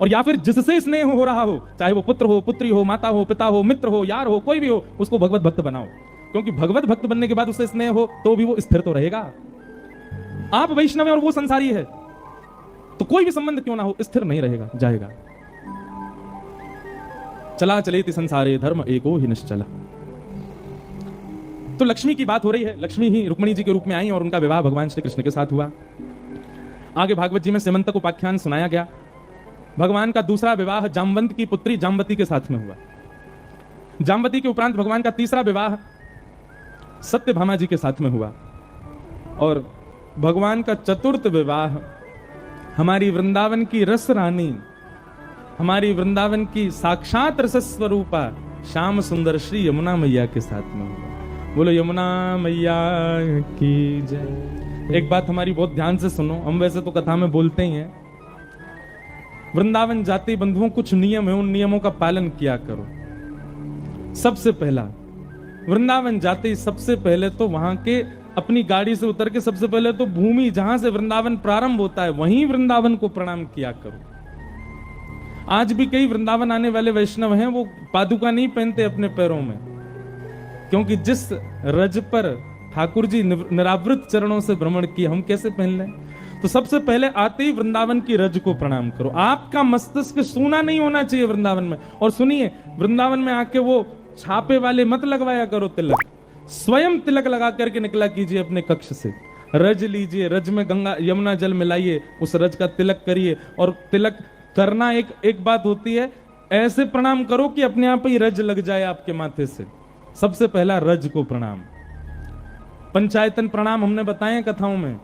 और या फिर जिससे स्नेह हो रहा हो, चाहे वो पुत्र हो, पुत्री हो, माता हो, पिता हो, मित्र हो, यार हो, कोई भी हो, उसको भगवत भक्त बनाओ। क्योंकि भगवत भक्त बनने के बाद उससे स्नेह हो तो भी वो स्थिर तो रहेगा। आप वैष्णव है और वो संसारी है, तो कोई भी संबंध क्यों ना हो, स्थिर नहीं रहेगा, जाएगा। चला चलेति संसारे धर्म एको ही निश्चला। तो लक्ष्मी की बात हो रही है। लक्ष्मी ही रुक्मिणी जी के रूप में आई और उनका विवाह भगवान श्री कृष्ण के साथ हुआ। आगे भागवत जी में सीमंतक उपाख्यान सुनाया गया। भगवान का दूसरा विवाह जामवंत की पुत्री जामवती के साथ में हुआ। जामवती के उपरांत भगवान का तीसरा विवाह सत्यभामा जी के साथ में हुआ। और भगवान का चतुर्थ विवाह हमारी वृंदावन की रस रानी, हमारी वृंदावन की साक्षात रस स्वरूपा श्याम सुंदर श्री यमुना मैया के साथ में हुआ। बोलो यमुना मैया की जय। एक बात हमारी बहुत ध्यान से सुनो, हम वैसे तो कथा में बोलते ही हैं। वृंदावन जाति बंधुओं, कुछ नियम है, उन नियमों का पालन किया करो। सबसे पहला, वृंदावन जाते सबसे पहले तो वहां के अपनी गाड़ी से उतर के सबसे पहले तो भूमि जहां से वृंदावन प्रारंभ होता है वहीं वृंदावन को प्रणाम किया करो। आज भी कई वृंदावन आने वाले वैष्णव हैं, वो पादुका नहीं पहनते अपने पैरों में, क्योंकि जिस रज पर ठाकुर जी निरावृत चरणों से भ्रमण किए, हम कैसे पहन लें? तो सबसे पहले आते ही वृंदावन की रज को प्रणाम करो। आपका मस्तिष्क सूना नहीं होना चाहिए वृंदावन में। और सुनिए, वृंदावन में आके वो छापे वाले मत लगवाया करो तिलक, स्वयं तिलक लगा करके निकला कीजिए अपने कक्ष से। रज लीजिए, रज में गंगा यमुना जल मिलाइए, उस रज का तिलक करिए। और तिलक करना एक बात होती है, ऐसे प्रणाम करो कि अपने आप ही रज लग जाए आपके माथे से। सबसे पहला रज को प्रणाम। पंचायतन प्रणाम हमने बताए कथाओं में,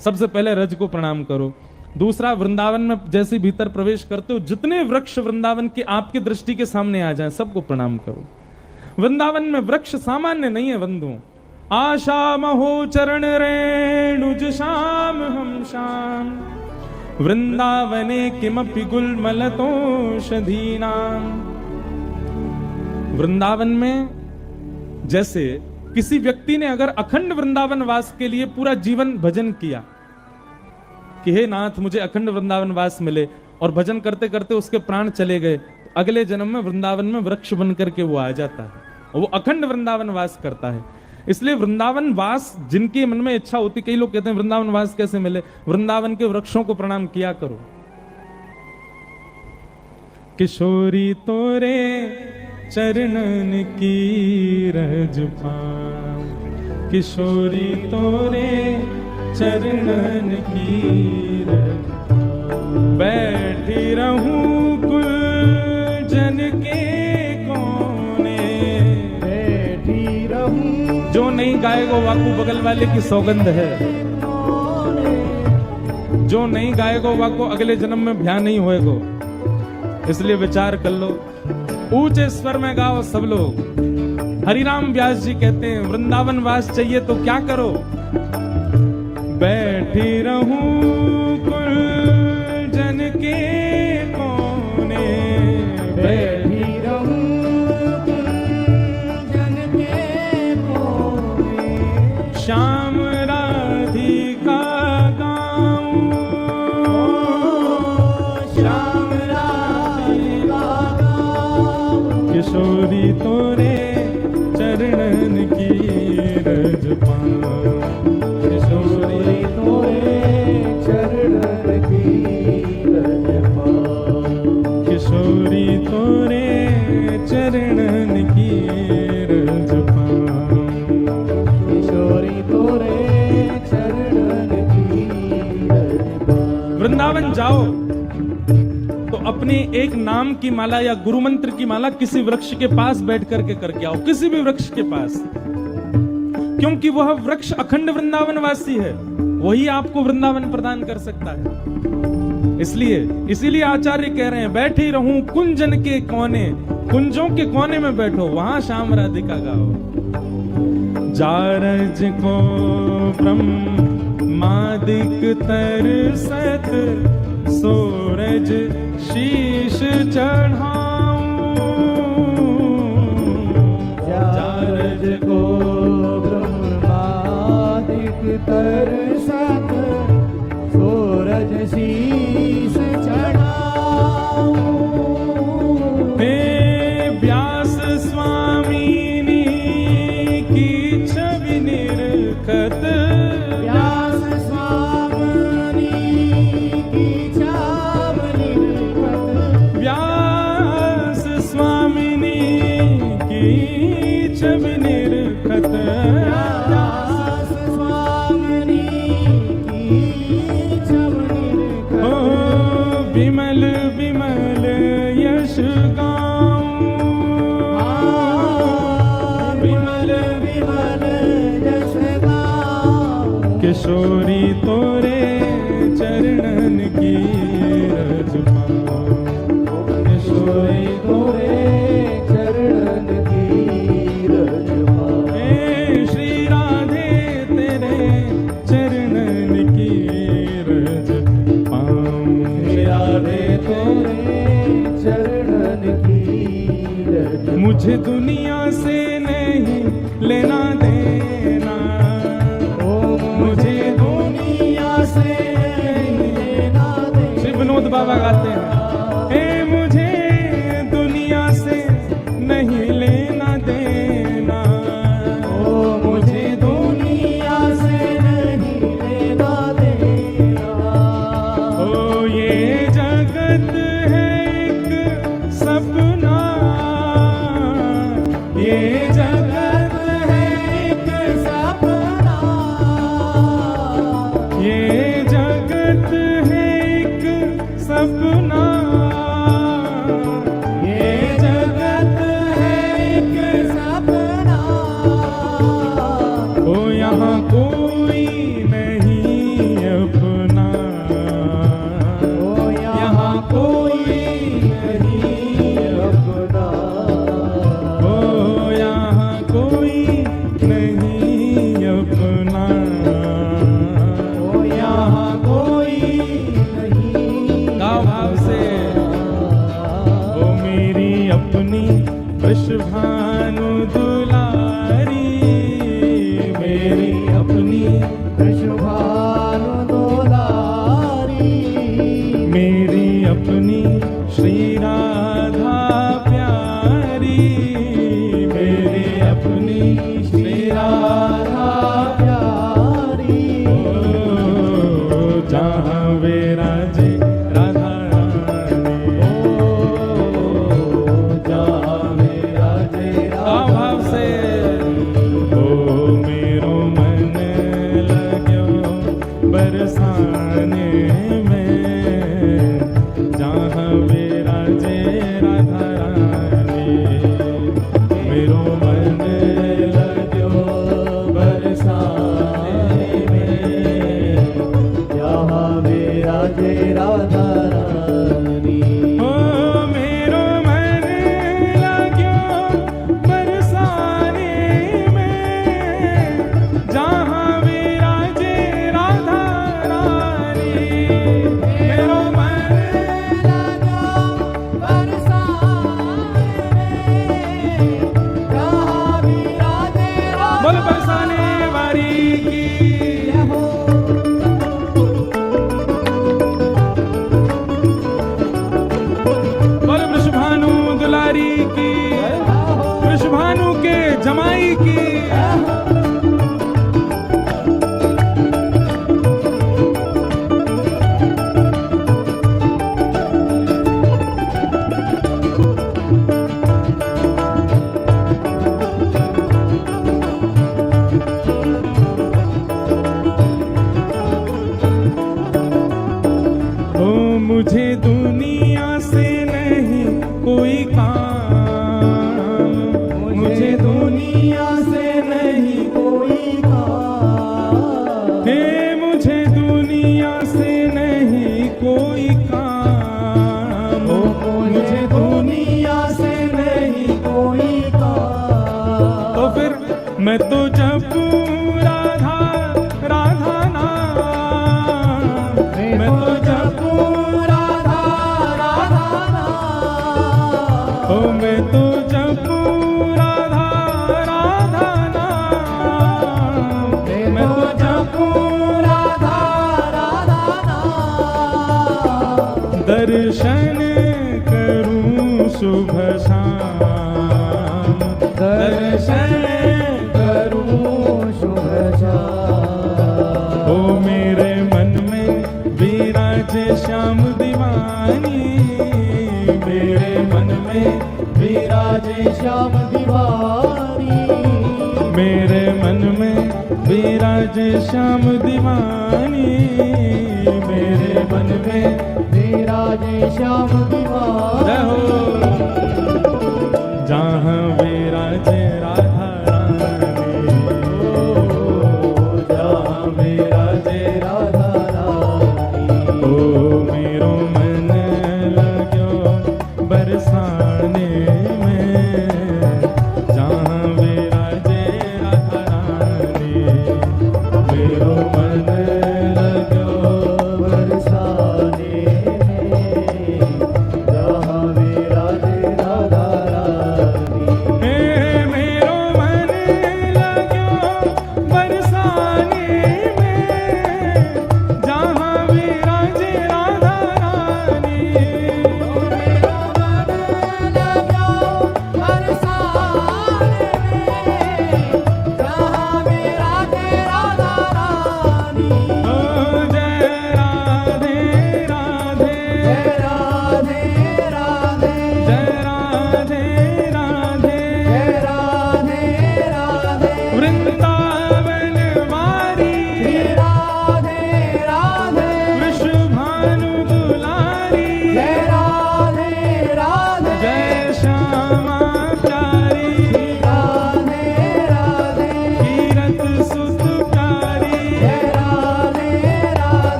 सबसे पहले रज को प्रणाम करो। दूसरा, वृंदावन में जैसे भीतर प्रवेश करते हो, जितने वृक्ष वृंदावन के आपकी दृष्टि के सामने आ जाएं, सबको प्रणाम करो। वृंदावन में वृक्ष सामान्य नहीं है बंधुओं। आशा महो चरण रेणुज श्याम हम श्याम, वृंदावने किमपि गुलमलतोषधीनाम। वृंदावन में जैसे किसी व्यक्ति ने अगर अखंड वृंदावन वास के लिए पूरा जीवन भजन किया कि हे नाथ मुझे अखंड वृंदावन वास मिले, और भजन करते करते उसके प्राण चले गए, तो अगले जन्म में वृंदावन में वृक्ष बन करके वो आ जाता है और वो अखंड वृंदावन वास करता है। इसलिए वृंदावन वास जिनके मन में इच्छा होती, कई लोग कहते हैं वृंदावन वास कैसे मिले, वृंदावन के वृक्षों को प्रणाम किया करो। किशोरी तोरे चरणन की रज पाऊं, किशोरी तोरे चरणन की रज पाऊं, बैठी रहूं कुल जन के कोने, बैठी रहूं नहीं गाएगो वाकू बगल वाले की सौगंध है, जो नहीं गाएगो वाको अगले जन्म में भ्या नहीं होएगो। इसलिए विचार कर लो, ऊंचे स्वर में गाओ सब लोग। हरिराम व्यास जी कहते हैं वृंदावन वास चाहिए तो क्या करो, बैठी रहूं कुंजन के कोने, बैठी रहूं कुंजन के कोने, श्याम राधिका गाऊं, श्याम राधिका गाऊं, किशोरी तोरे चरणन की रज पाऊं, किशोरी तोरे चरणन की रज पाऊं, किशोरी तोरे चरणन की रज पाऊं। किशोरी तोरे चरणन की रज पाऊं। वृंदावन जाओ तो अपनी एक नाम की माला या गुरु मंत्र की माला किसी वृक्ष के पास बैठ करके करके आओ, किसी भी वृक्ष के पास, क्योंकि वह वृक्ष अखंड वृंदावन वासी है, वही आपको वृंदावन प्रदान कर सकता है। इसीलिए आचार्य कह रहे हैं बैठी रहूं कुंजन के कोने, कुंजों के कोने में बैठो, वहां श्याम राधिका गाओ। जारज को ब्रह्मादिक तरसत, सूरज शीश चढ़ाऊं, जारज को ब्रह्मादिक तरसत, सूरज शीश चढ़ाऊं। हे व्यास स्वामिनी की छवि निरखत, व्यास स्वामिनी की छवि निरखत, व्यास स्वामिनी की छवि निरखत, व्यास स्वामिनी की छवि निरखत, ओ विमल विमल यश गाऊं, विमल विमल यश गाऊं। किशोरी तोरे चरणन की रज पाऊं, किशोरी तोरे चरणन की रज पाऊं। हे श्री राधे तेरे चरणन की रज पाऊं, श्री राधे तोरे चरणन की रज। मुझे दुनिया से नहीं लेना देना, ओ मुझे दुनिया से लेना दे। श्री विनोद बाबा गाते हैं, हे मुझे दुनिया से नहीं लेना देना, ओ मुझे दुनिया से नहीं लेना देना। ओ ये जगत है एक सपना, ये जगत है एक सपना, ये जगत है एक सपना, ये जगत है एक सपना। ओ यहाँ कोई नहीं अपना, ओ यहाँ कोई नहीं अपना, ओ यहाँ कोई नहीं अपना, ओ यहाँ कोई नहीं। गाओ भाव से, ओ मेरी अपनी वृषभानु दुलारी, मेरी अपनी वृषभानु दुलारी, मेरी अपनी श्री राधा प्यारी, मेरी अपनी श्री राधा प्यारी। ओ जहाँ विराजे राधा रानी, ओ जहाँ विराजे गाओ भाव से, ओ मेरो मन लग्यो बरसाने में, जहाँ विराजे राधा रानी, मेरो मन लग्यो बोल बरसाने वाली की बोल वृषभानु दुलारी की वृषभानु के जमाई की मुझे दुनिया से नहीं कोई काम मुझे दुनिया से नहीं कोई काम हे मुझे दुनिया से नहीं कोई काम मुझे दुनिया से नहीं कोई काम तो फिर मैं तो जपू राधा राधा नाम मैं तो जपू मैं तो जपू राधा राधा नाम मैं तो जपू राधा राधा नाम दर्शन करूं शुभ शाम दर्शन करूं शुभ शाम ओ मेरे मन में विराजे श्याम दीवानी मेरे मन में विराजे श्याम दीवानी मेरे मन में विराजे श्याम दीवानी मेरे मन में विराजे श्याम दीवानी जहाँ विराजे राधा रानी जहाँ विराजे राधा रानी ओ मेरो मन लगो बरसाने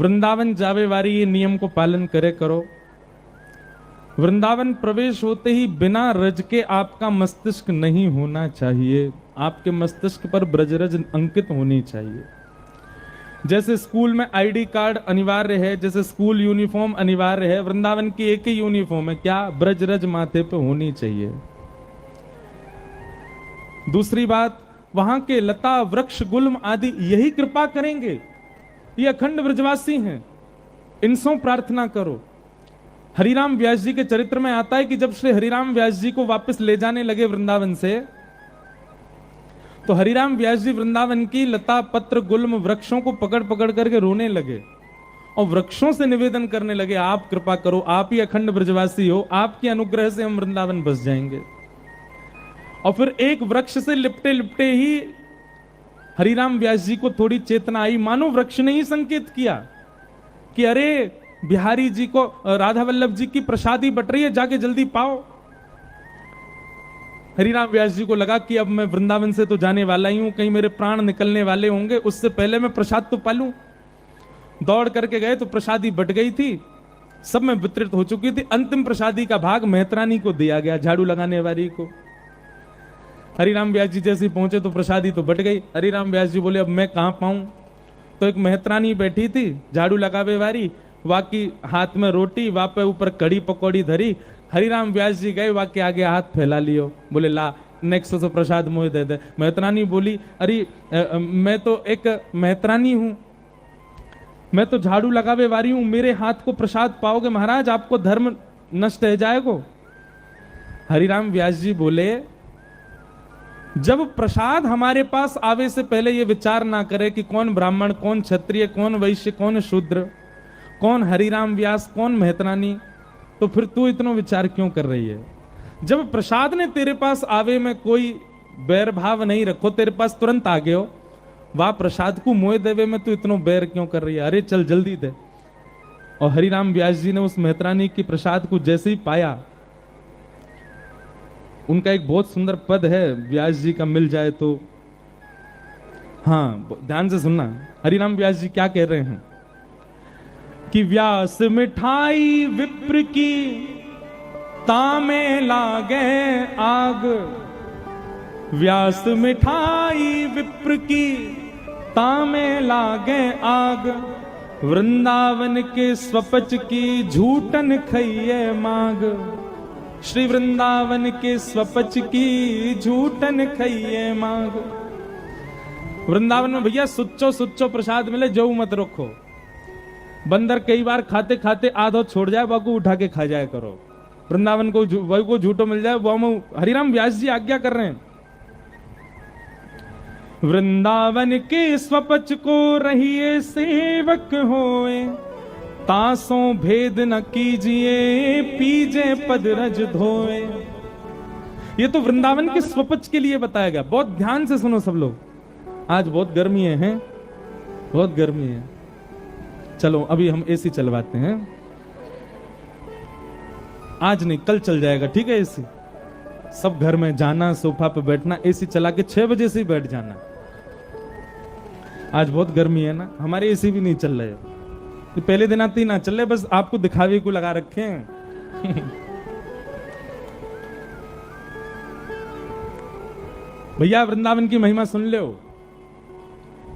वृंदावन जावे वारी ये नियम को पालन करे करो। वृंदावन प्रवेश होते ही बिना रज के आपका मस्तिष्क नहीं होना चाहिए, आपके मस्तिष्क पर ब्रजरज अंकित होनी चाहिए। जैसे स्कूल में आईडी कार्ड अनिवार्य है, जैसे स्कूल यूनिफॉर्म अनिवार्य है, वृंदावन की एक ही यूनिफॉर्म है, क्या? ब्रजरज माथे पे होनी चाहिए। दूसरी बात, वहां के लता वृक्ष गुल्म आदि यही कृपा करेंगे, ये अखंड ब्रजवासी हैं, इनसे प्रार्थना करो। हरिराम व्यास जी के चरित्र में आता है कि जब श्री हरिराम व्यास जी को वापस ले जाने लगे वृंदावन से, तो हरिराम व्यास जी वृंदावन की लता पत्र गुल्म वृक्षों को पकड़ पकड़ करके रोने लगे और वृक्षों से निवेदन करने लगे, आप कृपा करो, आप ही अखंड ब्रजवासी हो, आपके अनुग्रह से हम वृंदावन बस जाएंगे। और फिर एक वृक्ष से लिपटे लिपटे ही हरिराम व्यास जी को थोड़ी चेतना आई, मानो वृक्ष ने ही संकेत किया कि अरे बिहारी जी को, राधा वल्लभ जी की प्रसादी बट रही है, जाके जल्दी पाओ। हरिराम व्यास जी को लगा कि अब मैं वृंदावन से तो जाने वाला ही हूं, कहीं मेरे प्राण निकलने वाले होंगे, उससे पहले मैं प्रसाद तो पालूं। दौड़ करके गए तो प्रसादी बट गई थी, सब में वितरित हो चुकी थी। अंतिम प्रसादी का भाग मेहतरानी को दिया गया, झाड़ू लगाने वाली को। हरिराम व्यास जी जैसे पहुंचे तो प्रसादी तो बट गई। हरिराम व्यास जी बोले अब मैं कहां पाऊं? तो एक मेहतरानी बैठी थी झाड़ू लगावे वाली, वाकी हाथ में रोटी, वापे ऊपर कड़ी पकौड़ी धरी। हरिराम व्यास जी गए, वाके आगे हाथ फैला लियो, बोले ला नेक्स्ट तो प्रसाद मुझे दे दे। मेहतरानी बोली अरे मैं तो एक मेहतरानी हूं, मैं तो झाड़ू लगावे वाली हूं, मेरे हाथ को प्रसाद पाओगे महाराज? आपको धर्म नष्ट हो जाएगा। हरिराम व्यास जी बोले जब प्रसाद हमारे पास आवे से पहले ये विचार ना करे कि कौन ब्राह्मण, कौन क्षत्रिय, कौन वैश्य, कौन शूद्र, कौन हरिराम व्यास, कौन मेहतरानी, तो फिर तू इतना विचार क्यों कर रही है? जब प्रसाद ने तेरे पास आवे में कोई बैर भाव नहीं रखो, तेरे पास तुरंत आ गए हो, वाह प्रसाद को मोह देवे में तू इतना बैर क्यों कर रही है? अरे चल जल्दी दे। और हरिराम व्यास जी ने उस मेहतरानी की प्रसाद को जैसे ही पाया, उनका एक बहुत सुंदर पद है, व्यास जी का मिल जाए तो, हाँ ध्यान से सुनना, हरिराम व्यास जी क्या कह रहे हैं कि व्यास मिठाई विप्र की तामे लागे आग, व्यास मिठाई विप्र की तामे लागे आग, वृंदावन के स्वपच की झूठन खइये माग, श्री वृंदावन के स्वपच की झूठन खइये माग। वृंदावन में भैया सुच्चो सुच्चो प्रसाद मिले, जो मत रखो। बंदर कई बार खाते खाते आधो छोड़ जाए, वो को उठा के खा जाए करो। वृंदावन को वही को झूठो मिल जाए, वो हरिराम व्यास जी आज्ञा कर रहे हैं। वृंदावन के स्वपच को रहिए सेवक होए, तासों भेद न कीजिए पीजे पद रज धोए। ये तो वृंदावन के स्वपच के लिए बताया गया। बहुत ध्यान से सुनो सब लोग, आज बहुत गर्मी है, बहुत गर्मी है। चलो अभी हम एसी चलवाते हैं, आज नहीं कल चल जाएगा, ठीक है? एसी सब घर में जाना, सोफा पे बैठना, एसी चला के 6 बजे से ही बैठ जाना। आज बहुत गर्मी है ना, हमारे एसी भी नहीं चल रहे, तो पहले दिन आते ही ना चल रहे, बस आपको दिखावे को लगा रखे हैं। भैया वृंदावन की महिमा सुन लो।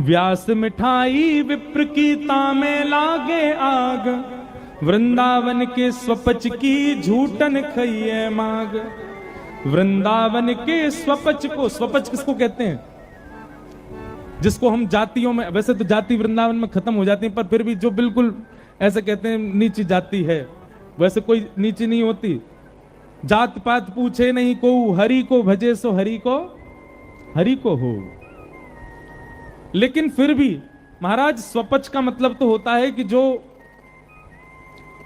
व्यास मिठाई विप्र की तामे लागे आग, वृंदावन के स्वपच की झूठन खइये माग। वृंदावन के स्वपच को, स्वपच किसको कहते हैं? जिसको हम जातियों में, वैसे तो जाति वृंदावन में खत्म हो जाती है, पर फिर भी जो बिल्कुल ऐसे कहते हैं नीची जाति है, वैसे कोई नीची नहीं होती। जात पात पूछे नहीं को, हरि को भजे सो हरि को हो। लेकिन फिर भी महाराज स्वपच का मतलब तो होता है कि जो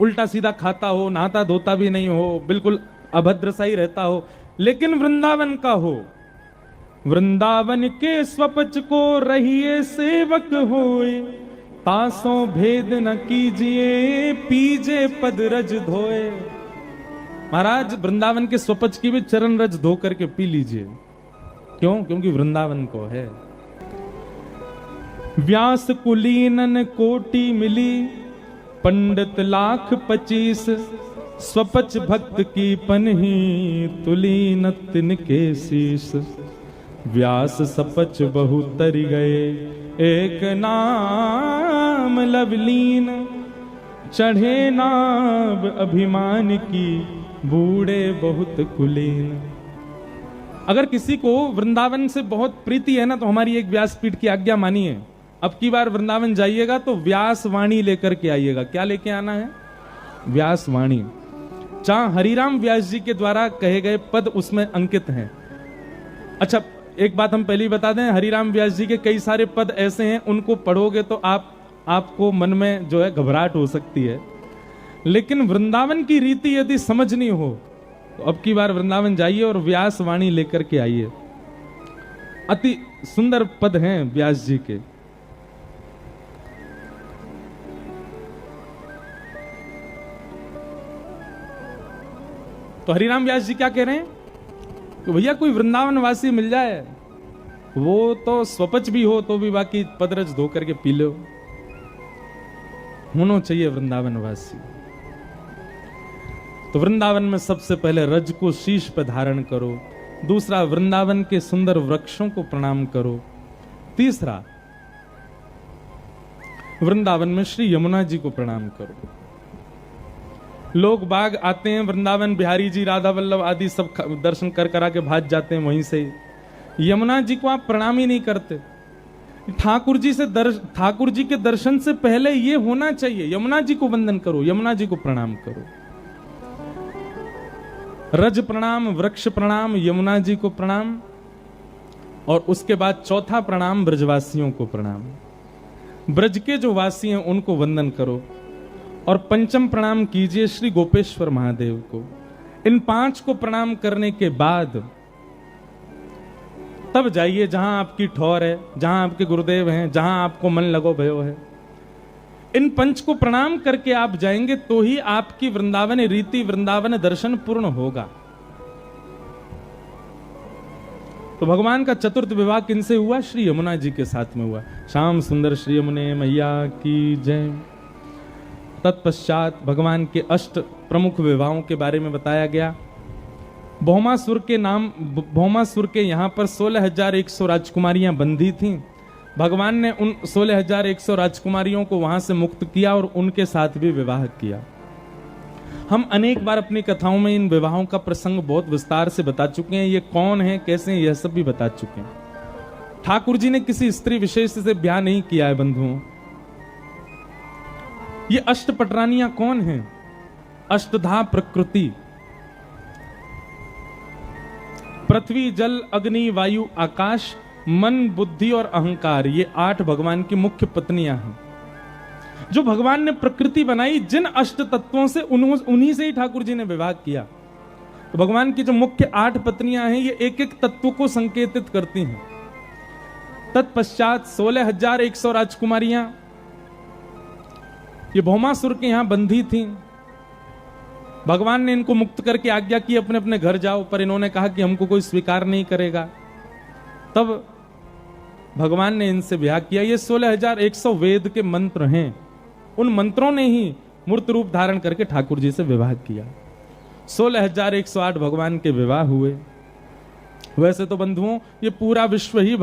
उल्टा सीधा खाता हो, नहाता धोता भी नहीं हो, बिल्कुल अभद्र सा ही रहता हो, लेकिन वृंदावन का हो। वृंदावन के स्वपच को रहिए सेवक होए, तासों भेद न कीजिए पीजे पद रज धोए। महाराज वृंदावन के स्वपच की भी चरण रज धो करके पी लीजिए। क्यों? क्योंकि वृंदावन को है। व्यास कुलीनन कोटि मिली, पंडित लाख 25, स्वपच भक्त की पनही, तुलीन तिनके शीस। व्यास सपच बहु तरि गए, एक नाम लवलीन, चढ़े नाब अभिमान की, बूढ़े बहुत कुलीन। अगर किसी को वृंदावन से बहुत प्रीति है ना, तो हमारी एक व्यासपीठ की आज्ञा मानिए, अब की बार वृंदावन जाइएगा तो व्यास वाणी लेकर के आइएगा। क्या लेके आना है? व्यास वाणी। जहां हरिराम व्यास जी के द्वारा कहे गए पद उसमें अंकित हैं। अच्छा, एक बात हम पहले ही बता दें, हरिराम व्यास जी के कई सारे पद ऐसे हैं, उनको पढ़ोगे तो आपको मन में जो है घबराहट हो सकती है, लेकिन वृंदावन की रीति यदि समझनी हो तो अब की बार वृंदावन जाइए और व्यास वाणी लेकर के आइए। अति सुंदर पद हैं व्यास जी के। तो हरिराम व्यास जी क्या कह रहे हैं कि भैया कोई वृंदावन वासी मिल जाए, वो तो स्वपच भी हो तो भी बाकी पदरज धो करके पी लो, होना चाहिए वृंदावन वासी। तो वृंदावन में सबसे पहले रज को शीश पर धारण करो, दूसरा वृंदावन के सुंदर वृक्षों को प्रणाम करो, तीसरा वृंदावन में श्री यमुना जी को प्रणाम करो। लोग बाग आते हैं वृंदावन, बिहारी जी, राधा वल्लभ आदि सब दर्शन कर करा के भाग जाते हैं वहीं से। यमुना जी को आप प्रणाम ही नहीं करते। ठाकुर जी के दर्शन से पहले ये होना चाहिए, यमुना जी को वंदन करो, यमुना जी को प्रणाम करो। रज प्रणाम, वृक्ष प्रणाम, यमुना जी को प्रणाम, और उसके बाद चौथा प्रणाम ब्रजवासियों को प्रणाम। ब्रज के जो वासी हैं उनको वंदन करो, और पंचम प्रणाम कीजिए श्री गोपेश्वर महादेव को। इन 5 को प्रणाम करने के बाद तब जाइए जहां आपकी ठौर है, जहां आपके गुरुदेव हैं, जहां आपको मन लगो भयो है। इन 5 को प्रणाम करके आप जाएंगे तो ही आपकी वृंदावन रीति, वृंदावन दर्शन पूर्ण होगा। तो भगवान का चतुर्थ विवाह किनसे हुआ? श्री यमुना जी के साथ में हुआ। श्याम सुंदर श्री यमुने मैया की जय। तत्पश्चात भगवान के 8 प्रमुख विवाहों के बारे में बताया गया। भौमासुर के यहां पर 16,100 राजकुमारियां बंधी थीं। भगवान ने उन 16,100 राजकुमारियों को वहां से मुक्त किया और उनके साथ भी विवाह किया। हम अनेक बार अपनी कथाओं में इन विवाहों का प्रसंग बहुत विस्तार से बता चुके हैं। ये कौन है, कैसे हैं, यह सब भी बता चुके हैं। ठाकुर जी ने किसी स्त्री विशेष से ब्याह नहीं किया है बंधुओं। ये अष्टपटरानियां कौन हैं? अष्टधा प्रकृति, पृथ्वी, जल, अग्नि, वायु, आकाश, मन, बुद्धि और अहंकार, ये 8 भगवान की मुख्य पत्नियां हैं। जो भगवान ने प्रकृति बनाई, जिन अष्ट तत्वों से उन्हीं से ही ठाकुर जी ने विवाह किया। तो भगवान की जो मुख्य 8 पत्नियां हैं, ये एक एक तत्व को संकेतित करती हैं। तत्पश्चात 16,100 राजकुमारियां ये भौमासुर के यहां बंधी थीं। भगवान ने इनको मुक्त करके आज्ञा की अपने अपने घर जाओ, पर इन्होंने कहा कि हमको कोई स्वीकार नहीं करेगा। तब भगवान ने इनसे ब्याह किया। ये 16,100 वेद के मंत्र हैं, उन मंत्रों ने ही मूर्त रूप धारण करके ठाकुर जी से विवाह किया। 16,108 भगवान के विवाह हुए। वैसे तो बंधुओं ये पूरा विश्व ही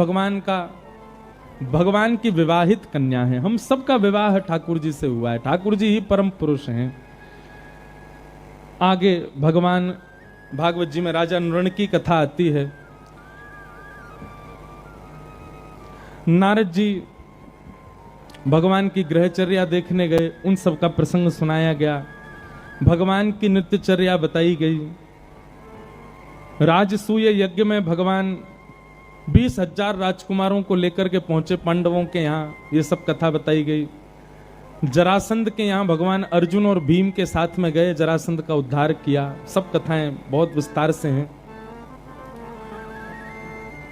भगवान की विवाहित कन्या है। हम सबका विवाह ठाकुर जी से हुआ है। ठाकुर जी ही परम पुरुष हैं। आगे भगवान भागवत जी में राजा नृण की कथा आती है। नारद जी भगवान की ग्रहचर्या देखने गए, उन सब का प्रसंग सुनाया गया। भगवान की नित्यचर्या बताई गई। राजसूय यज्ञ में भगवान 20,000 राजकुमारों को लेकर के पहुंचे पांडवों के यहाँ, ये सब कथा बताई गई। जरासंध के यहाँ भगवान अर्जुन और भीम के साथ में गए, जरासंध का उद्धार किया। सब कथाएं बहुत विस्तार से हैं।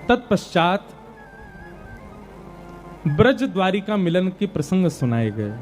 तत्पश्चात ब्रज द्वारिका मिलन के प्रसंग सुनाए गए।